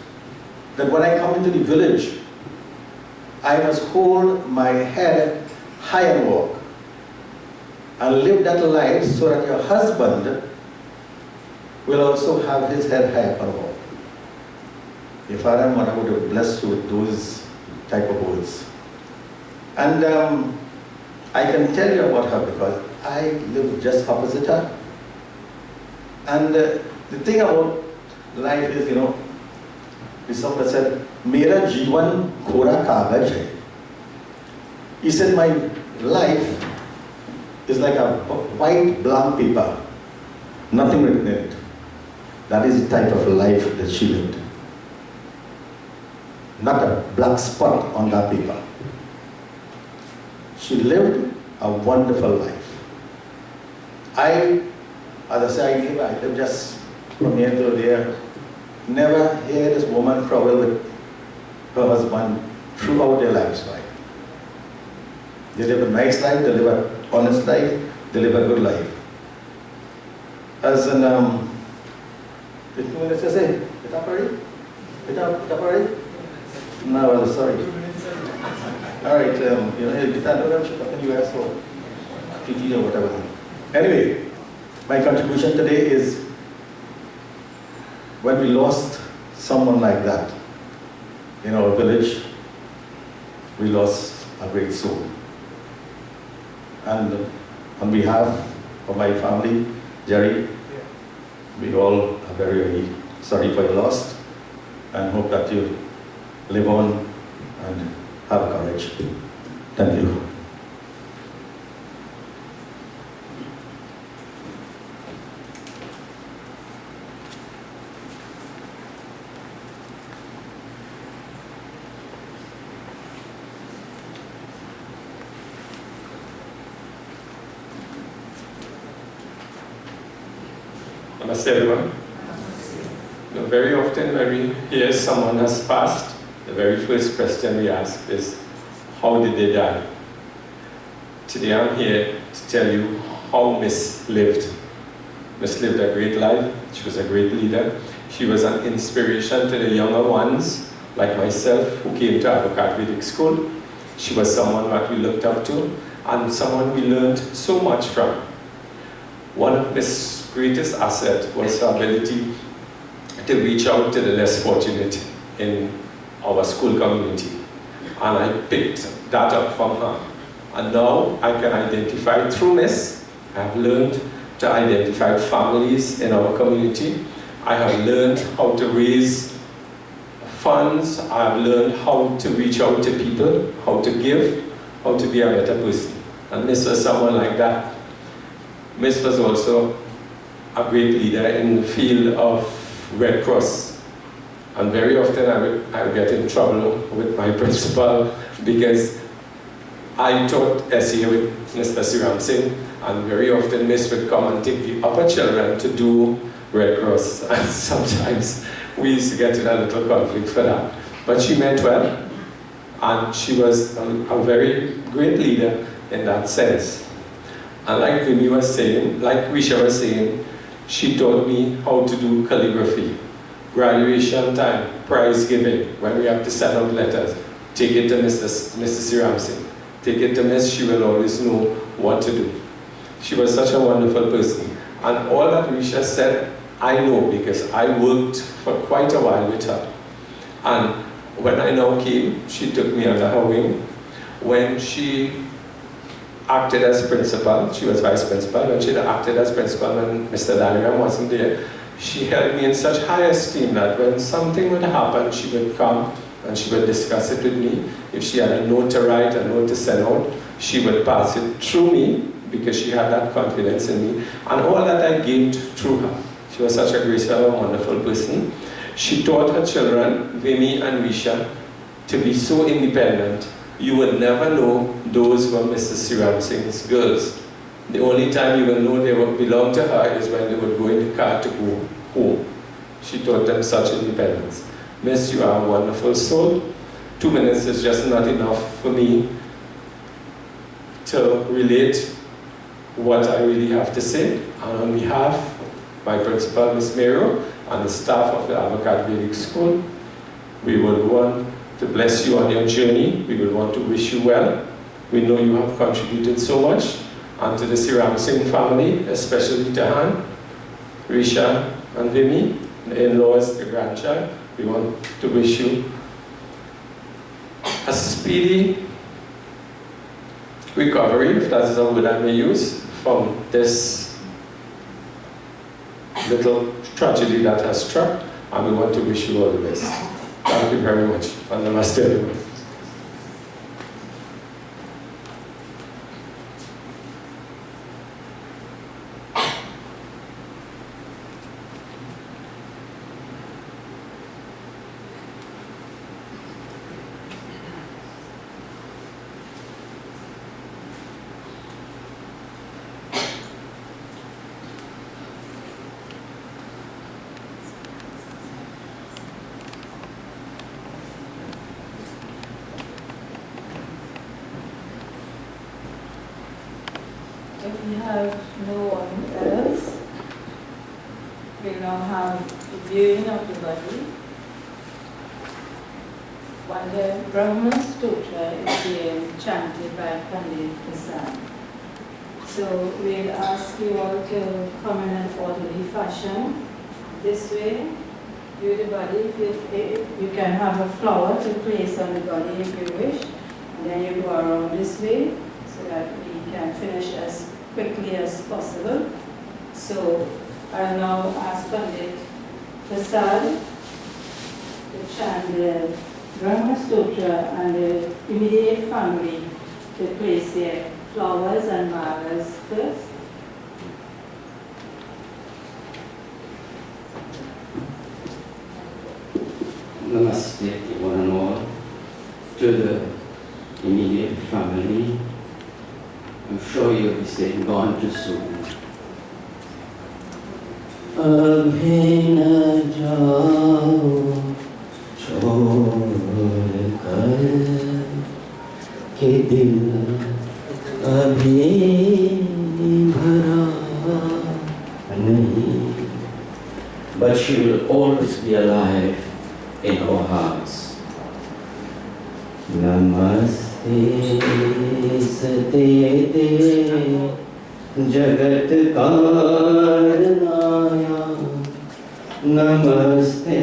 that when I come into the village, I must hold my head high and walk. And live that life so that your husband will also have his head high up and walk. Your father and mother would have blessed you with those type of words. And I can tell you about her because I live just opposite her. And the thing about life is, you know, the song that said, Mera Jivan Khora Kagaj hai. He said, my life is like a white blank paper, nothing written in it. That is the type of life that she lived. Not a black spot on that paper. She lived a wonderful life. As I say, I live just from here to there. Never hear this woman quarrel with her husband throughout their lives. Right? They live a nice life, they live an honest life, they live a good life. As in, let's just say, get up already? Get up already? No, well, sorry. All right, you know, get up in the US or PT or whatever. Anyway, my contribution today is when we lost someone like that in our village, we lost a great soul. And on behalf of my family, Jerry, we all are very, very sorry for your loss and hope that you live on and have courage. Thank you. Namaste everyone. You know, very often when we hear someone has passed, the very first question we ask is, how did they die? Today I'm here to tell you how Miss lived. Miss lived a great life. She was a great leader. She was an inspiration to the younger ones, like myself, who came to Avocat Vedic School. She was someone that we looked up to and someone we learned so much from. One of Miss' greatest asset was her ability to reach out to the less fortunate in our school community. And I picked that up from her. And now I can identify, through Miss, I have learned to identify families in our community. I have learned how to raise funds. I have learned how to reach out to people, how to give, how to be a better person. And Miss was someone like that. Miss was also a great leader in the field of Red Cross. And very often I would get in trouble with my principal because I taught SEA with Mr. Seeram Singh, and very often Miss would come and take the upper children to do Red Cross. And sometimes we used to get in a little conflict for that. But she meant well, and she was a very great leader in that sense. And like Vimy was saying, like Risha was saying, she taught me how to do calligraphy. Graduation time, prize giving, when we have to send out letters, take it to Mrs. Seeram Singh. Take it to Miss, she will always know what to do. She was such a wonderful person. And all that Risha said, I know because I worked for quite a while with her. And when I now came, she took me under her wing. When she acted as principal, she was vice principal, when she acted as principal when Mr. Daniel wasn't there, she held me in such high esteem that when something would happen, she would come and she would discuss it with me. If she had a note to write, a note to send out, she would pass it through me because she had that confidence in me. And all that I gained through her. She was such a graceful and wonderful person. She taught her children, Vimy and Risha, to be so independent. You would never know those were Mrs. Seeram Singh's girls. The only time you will know they would belong to her is when they would go in the car to go home. She taught them such independence. Miss, you are a wonderful soul. 2 minutes is just not enough for me to relate what I really have to say. And on behalf of my principal, Miss Mero, and the staff of the Avocat Vedic School, we would want to bless you on your journey. We would want to wish you well. We know you have contributed so much. And to the Seeram Singh family, especially to Han, Risha and Vimy, the in-laws, the grandchild, we want to wish you a speedy recovery, if that is a word I may use, from this little tragedy that has struck, and we want to wish you all the best. Thank you very much, and namaste everyone. If we have no one else, we now have the viewing of the body. While the Brahma Stotra is being chanted by Pandit Prasad. So we'll ask you all to come in an orderly fashion. This way, view the body. If you can have a flower to place on the body if you wish. And then you go around this way so that we can finish as quickly as possible. So I'll now ask Pandit Prasad to chant the Brahma Stotra and the immediate family to place their flowers and malas first. Namaste, one and all, to the immediate family. I'm sure you'll be saying, gone too soon. Abhi na jao chhod kar ke dil abhi bhara nahi, but she will always be alive in our hearts. Namaste Satete Jagat Karanaya, Namaste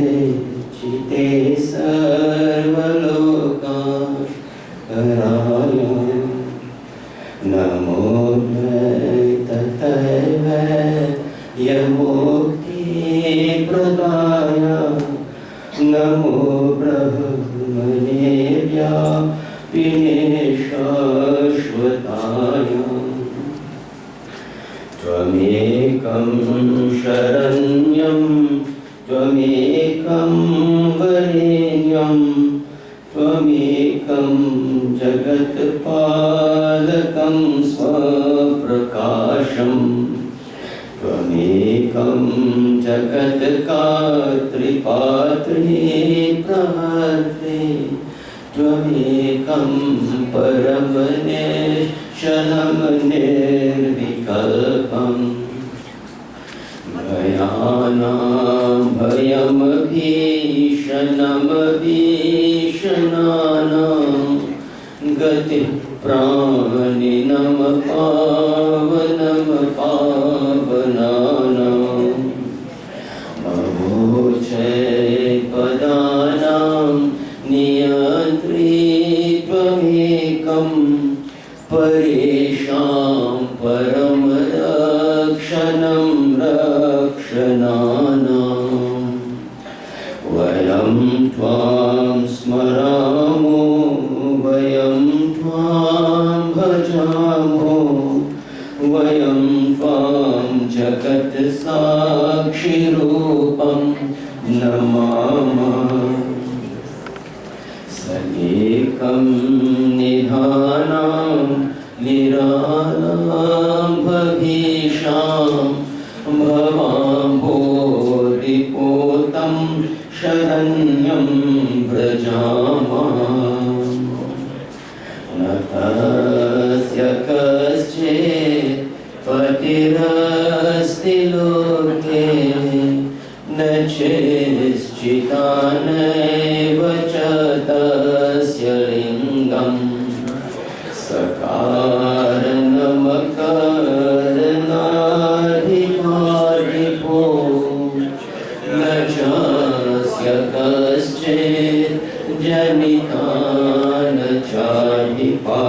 Chite Sarvaloka Karaya, Namo Tataiva Yamukti Pradaya, Namo Brahmane Vya Pineshashvataya, Tvamekam Sharanyam, Tvamekam Varenyam, Tvamekam Jagatpalakam Svaprakasham, त्वमेकं जगत्कात्रिपात्रे प्रहर्त्रे त्वमेकं परमनिश्चलं निर्विकल्पम् भयानां भयमभीषणमभीषणानां गतिप्राणिनं पावनं पावनानां महोचैपदानां नियन्त्री त्वमेकं परेषां परमरक्षणं रक्षणानां वयं त्वां स्मरामो वयं त्वां भजामो वयं त्वां जगत्साक्षिरूपं नमामः सनेकं निधानां निरालां भगीषां भवाम्भोधिपोतं शरण्यं व्रजामः न तस्य कश्चित् पतिरस्ति लोके न चेश्चिदानैव च तस्य लिङ्गम् सकारणमकरणाधिकारिको न चास्य कश्चित् जनिता न चाधिपा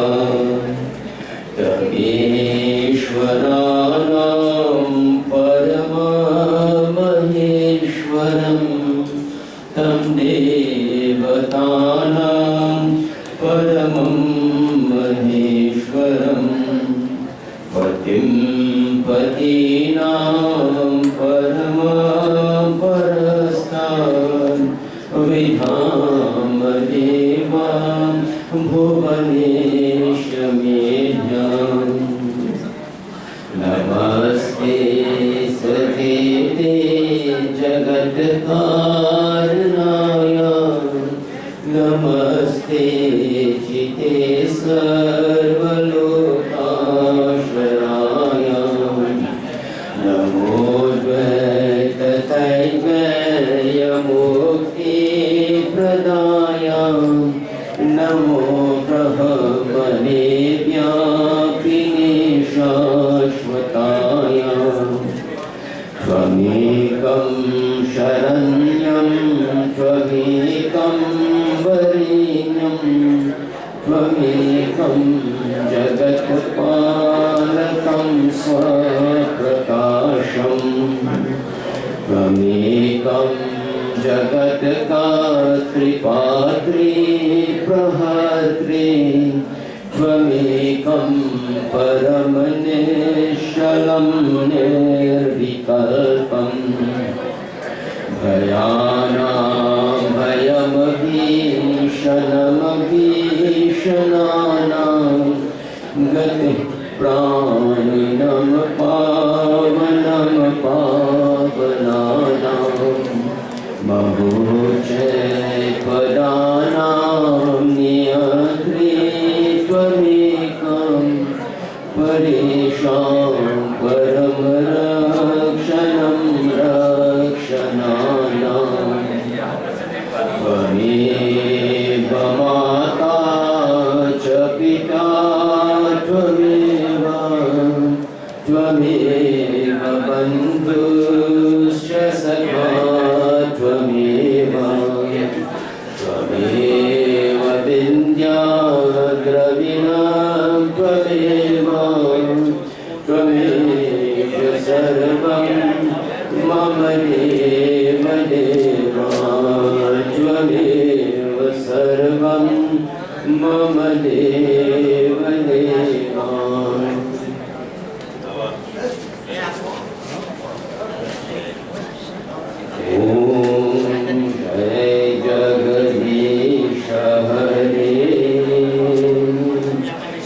तमेश्वराणां परममहेश्वरं तं देवतानां परमं महेश्वरं पतिं पतीनां परमपरस्तान् विधामदेवां भुवनेशमेध्याम् नमस्ते सदेते जगत्कारणाय नमस्ते चिते सर्वलोकाश्रयाय नमो द्वैतदैवयमुक्तिप्रदाय नमो ब्रह्मणे व्यापिने शाश्वताय त्वमेकं शरण्यं त्वमेकं वरेण्यं त्वमेकं जगत्पालकं स्वप्रकाशम् त्वमेकं जगत्कात्रिपात्रे प्रहर्त्रे त्वमेकं परमनिश्चलं निर्विकल्पम् भयानां भयमभीषणमभीषणानां गतिप्राणिनं पावनं पावनानां महोचैपदानां नियन्त्री त्वमेकं परेषां परमरक्षणं रक्षणानां त्वमेव माता च पिता त्वमेव बन्धुश्च सखा त्वमेव विन्द्याद्रविणं त्वमेव सर्वं मम देव देवा त्वमेव सर्वं मम देव देवा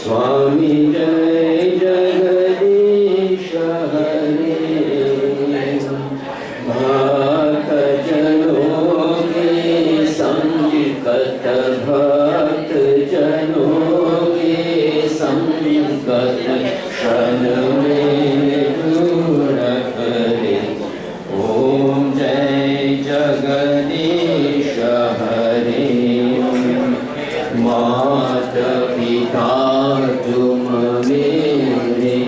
स्वामी जय जगदीश हरे जगदीश हरे माता पिता तुम मेरे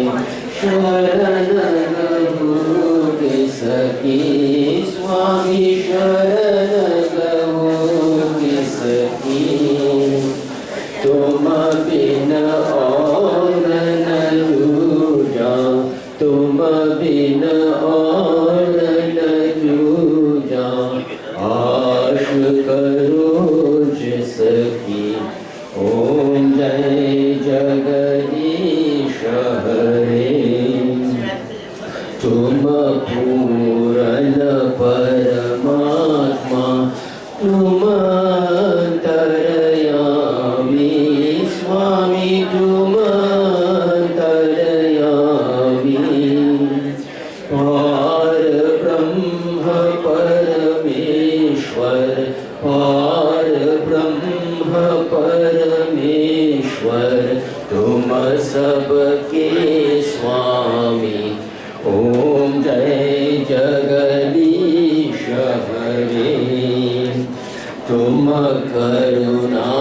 शरण गहुर सखी स्वामी शरण गहुर सखी तुम बिन और न दूजा तुम बिन और न दूजा आश करो जिसकी ओम जय जगदीश हरे तुम पूरन परमात्मा तुम अंतर्यामी स्वामी तुम अंतर्यामी पार ब्रह्म परमेश्वर पार ब्रह्म परमेश्वर तुम सबके स्वामी ओम जय जगदीश हरे तुम करुणा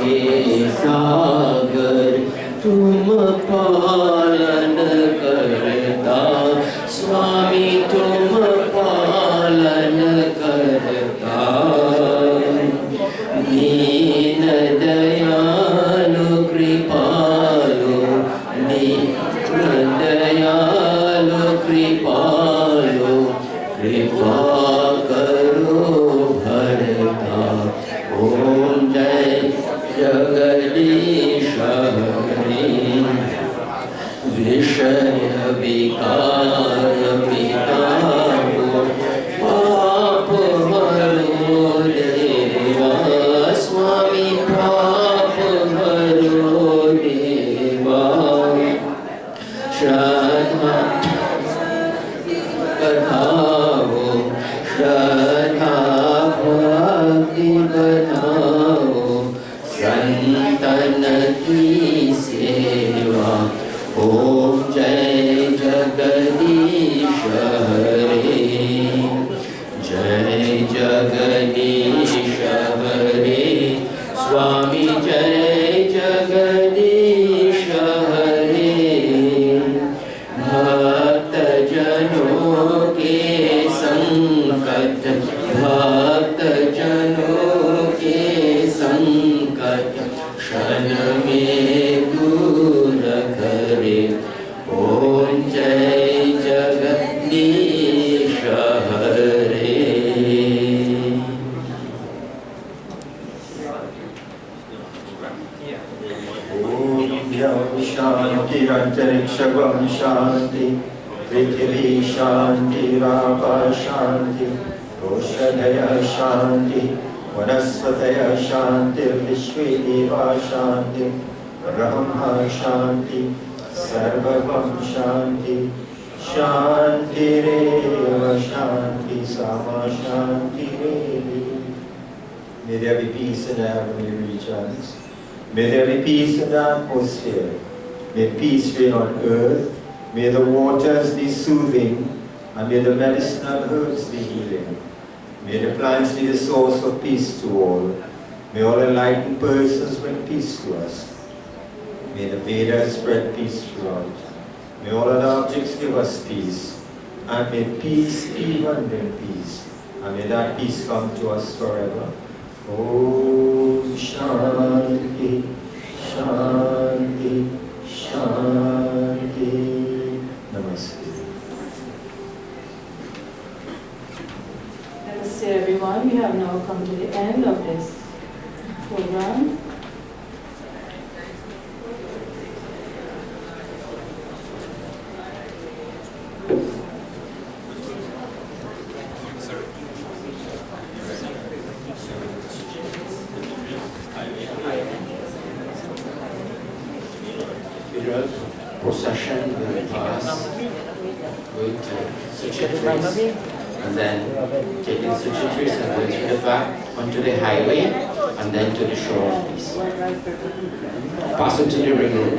के सागर तुम पालन करता स्वामी तुम पालन करता दीन दयालु कृपालु दीन दयालु कृपालु कृपा करो भरता ओम जय जगदीश हरे विषय विकार मिटाओ पाप हरो देवा स्वामी पाप हरो देवा श्रद्धा बढ़ाओ श्रद्धा भक्ति बढ़ाओ संतन की सेवा ओम जय जगदीश हरे जय जगदीश हरे स्वामी जय जगदीश हरे भक्त जनों के संकट भक्त जनों के संकट क्षण में दूर करे ओम जय जगदीश हरे शांतिरंतरिक्षगम शांति पृथ्वी शांतिराकाश शांति औषधय शांति वनस्पतय शांतिर्विश्वे देवा शांति ब्रह्मा शांति सर्वगम शांति शांतिरेव शांति सामा शांतिरेव. May there be peace in the heavenly regions. May there be peace in the atmosphere. May peace reign on earth. May the waters be soothing, and may the medicinal herbs be healing. May the plants be the source of peace to all. May all enlightened persons bring peace to us. May the Vedas spread peace throughout. May all other objects give us peace. And may peace even bring peace. And may that peace come to us forever. Om Shanti, Shanti, Shanti. Namaste. Namaste everyone. We have now come to the end of this program. Procession will pass with Suchitris and then taking Suchitris and going through the back onto the highway and then to the shore of peace. Pass into the ring road.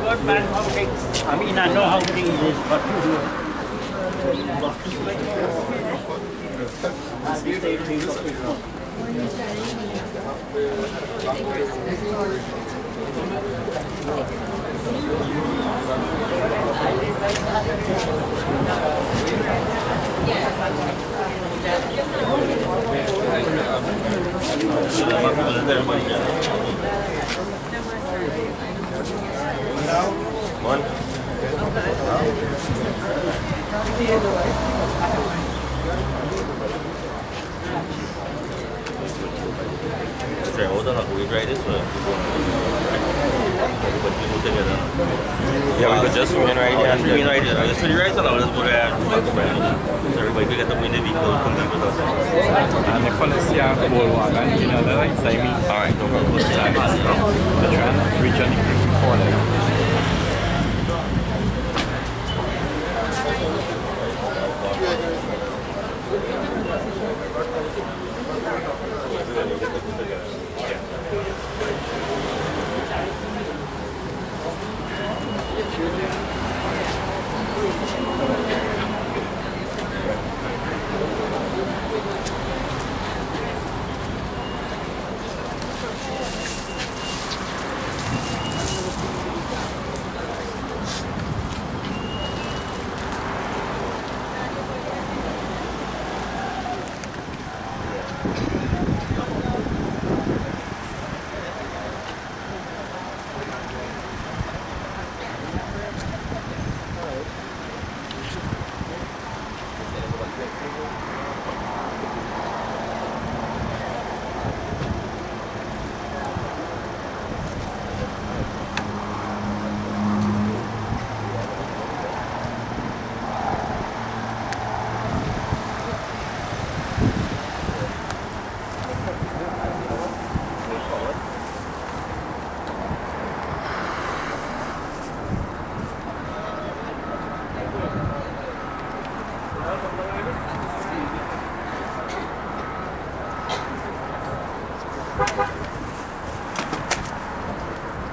Good man, okay. I mean, I know how to do this, but Yeah, we could just win right here. Win right here. Just win right now. Let's go there and back around. So everybody can get to win the vehicle. Come be with us. And if I see a goal one, and you know, they're like saying, Alright, no problem. the trend region before that.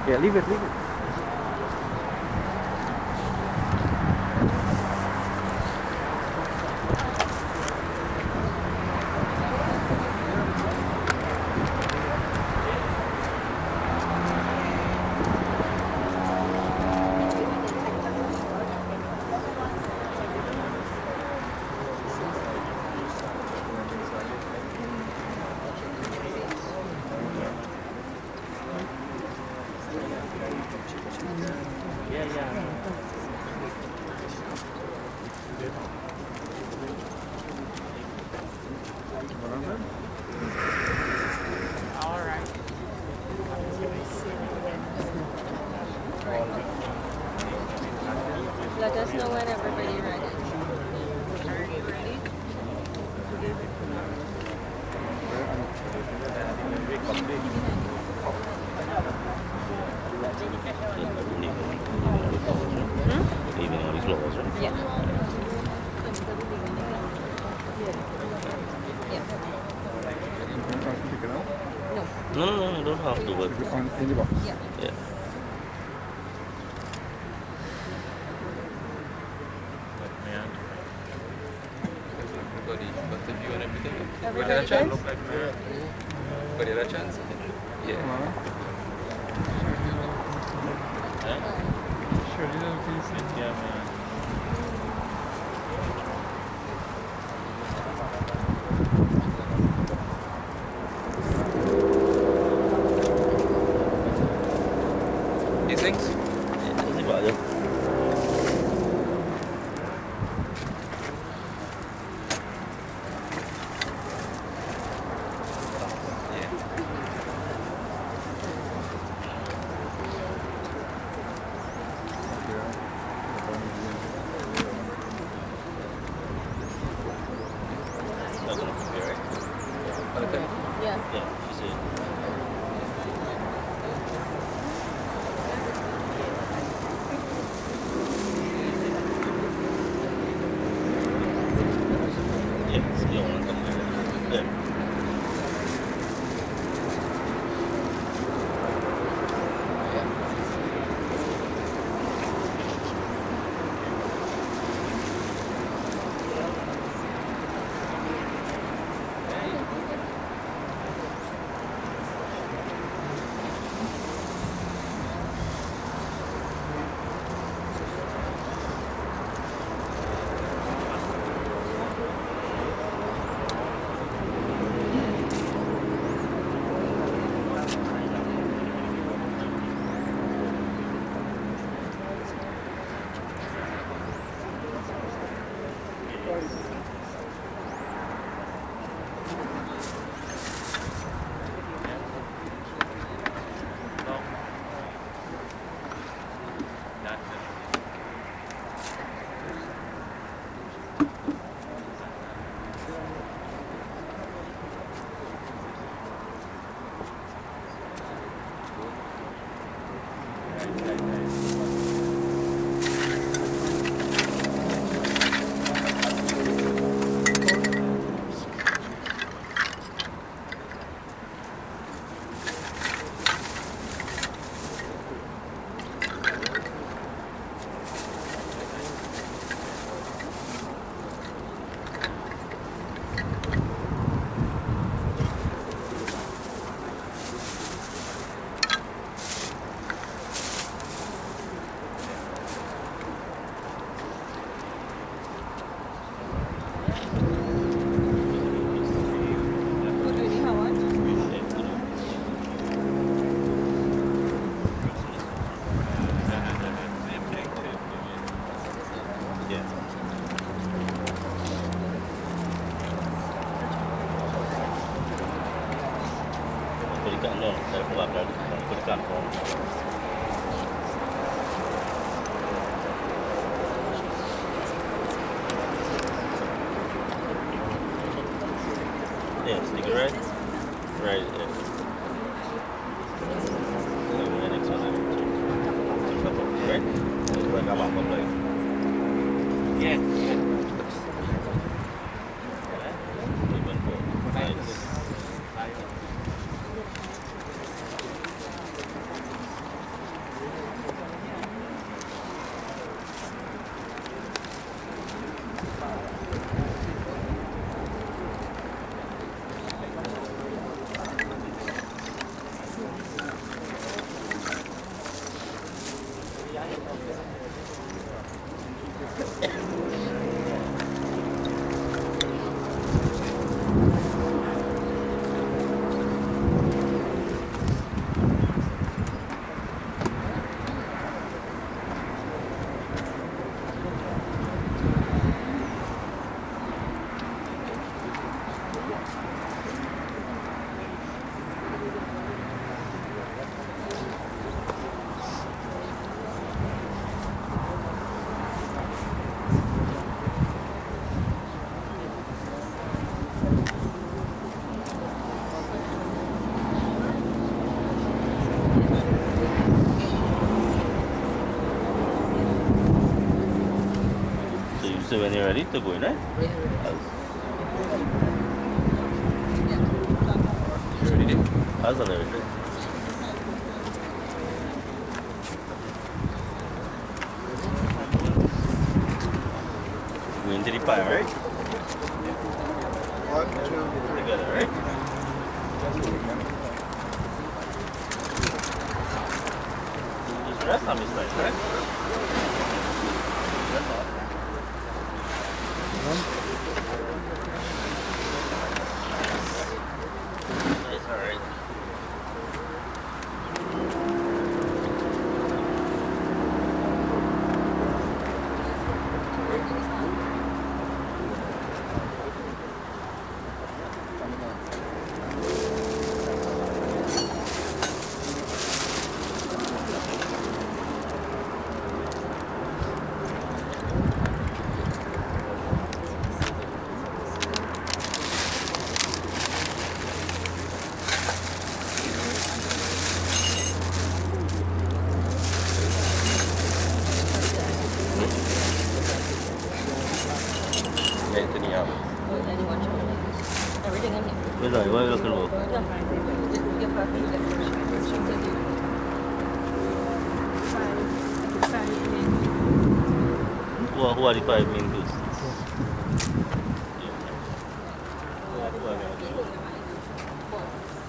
Yeah, leave it, leave it. Let us know when everybody ready. Are you ready? Leaving all these clothes, right? Yeah. No, you don't have to, but... In the box. Yeah. Yeah. Got the view and everything. Everybody Got a chance? good? Got a chance? Yeah. Sure, you don't think so? Yeah, man. These things? Yeah. Yeah, she said. Yes, you don't want to come there. Yeah. Yeah, stick it right. Right. Yeah. The next one. Right? Like I'm up, like. Yeah. you're ready to go in, right? You ready? That's all right. Go into the pie, right? 1, 2, Together, right? Just rest on this side, right? That's all. That's all right. Everything in here. Where's that? Why are you looking low? Who are the 5 main goods?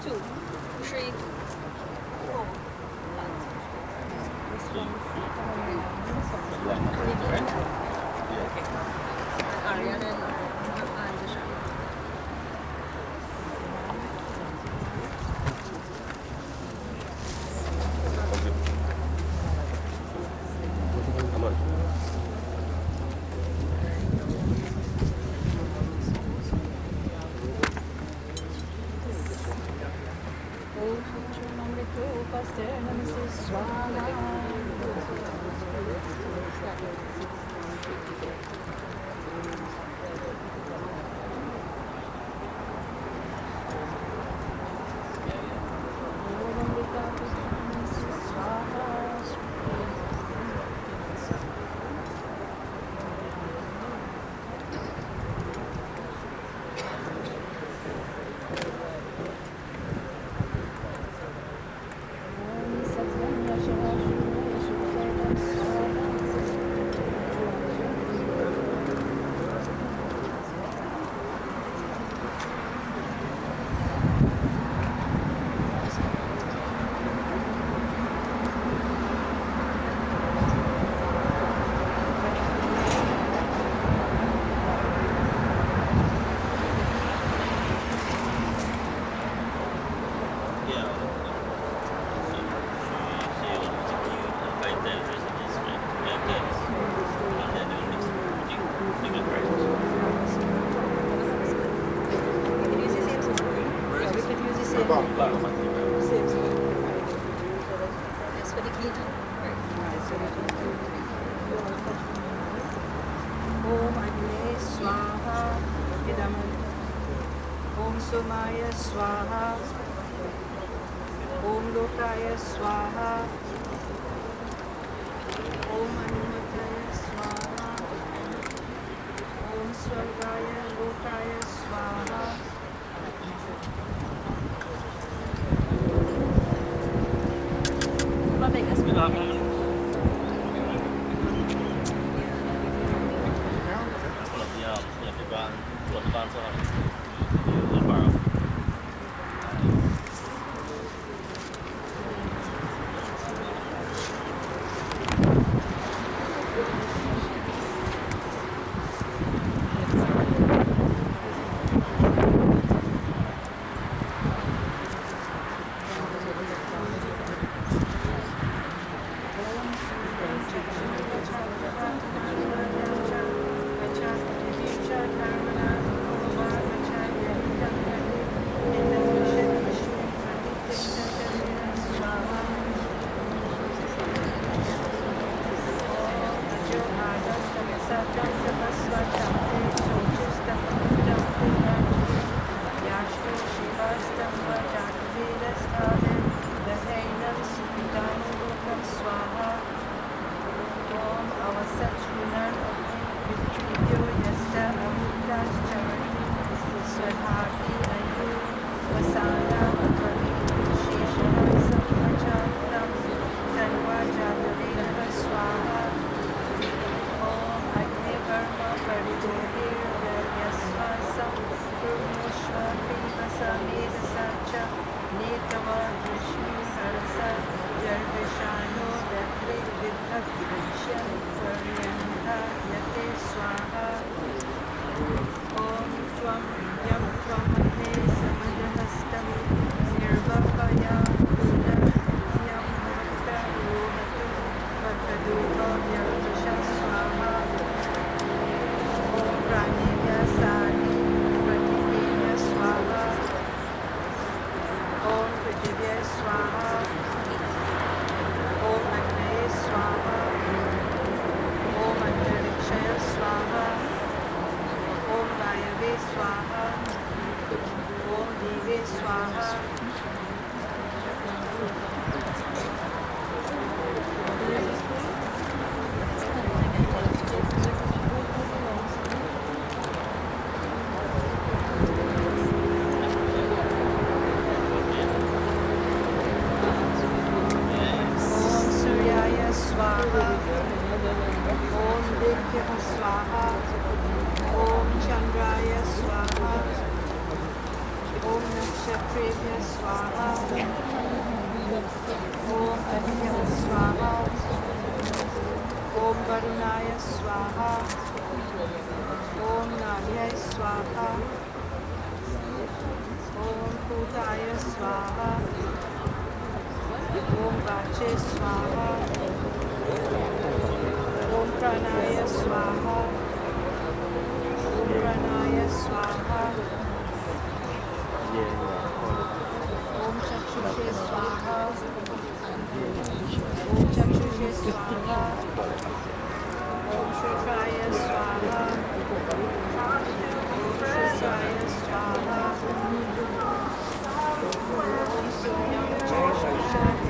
Two, three, four, Ariana and Come on. Om Somaya Swaha. Om Lokaya Swaha. Om Anumataya Swaha. Om Swargaya Lokaya Swaha. Pradhati Ayu Vasana Praveen Shesha Samvachatam Tanva Jagarena Swaha Om Agni Varma Parijahir Yasva Sam Purneshwa Privasa Medasa Netava Vishnu Harasa Jarvishano Dakri Vidhak Vishan Saryanta Yate Swaha Om Tvam Yam Tvam Agne Samadhastam Nirvapaya Buddha Yam Bhakta Rohatu Bhaktaduha Vyarvisha Swaha Om Pranaya Sadi Pratikya Swaha Om Prithivya Swaha Om Agnaya Swaha Om Antarikshaya Swaha Om Vayave Swaha Om Dive Swaha Om Suryaya Swaha Om Divyah Swaha Om Chandraya Swaha Om Nakshatribhya Swaha Om Adhyam Swaha Om Varunaya Swaha Om Naryaya Swaha Om Putaya Swaha Om Vache Swaha Om Pranaya Swaha Om Pranaya Swaha Om Chakshushe Swaha Om Chakshushe Swaha Om Shrutraya Swaha Om Shrutraya Swaha Om Suryam Chakshushe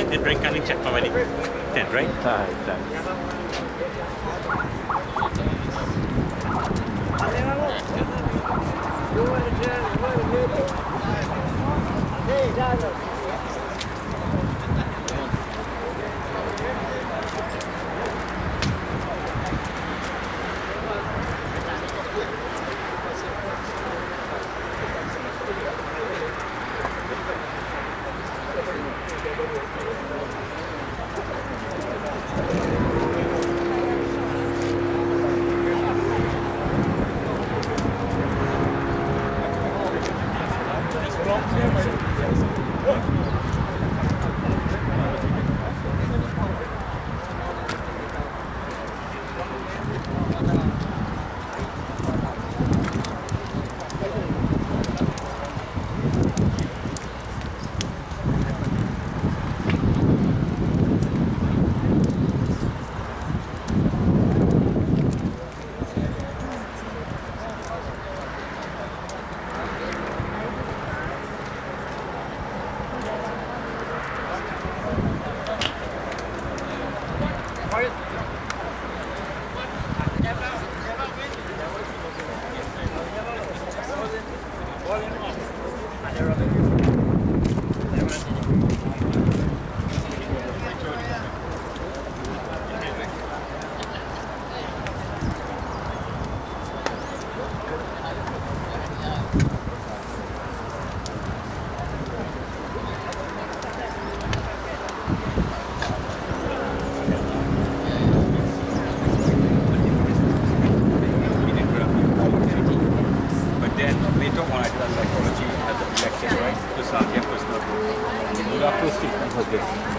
The break can be checked for many. 10, right? 10. Volume up. personal, get personal. You have to speak and forget.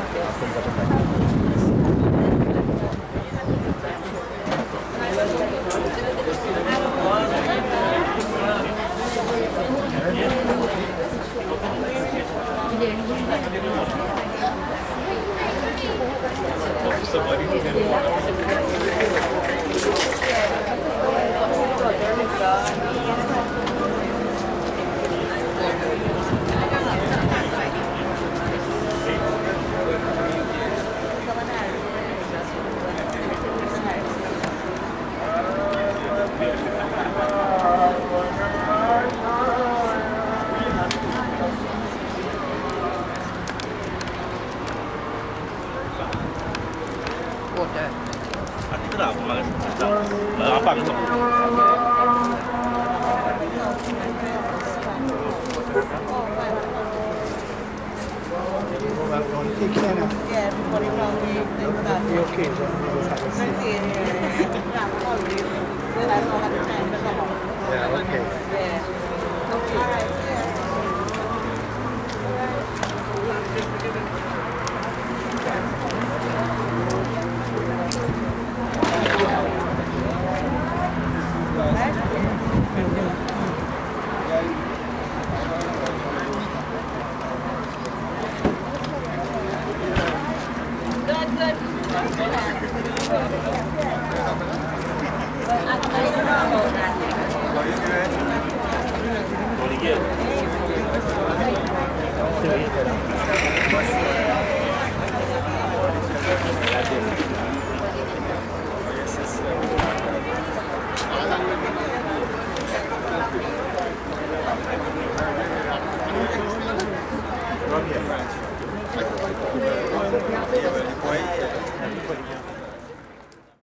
Boy,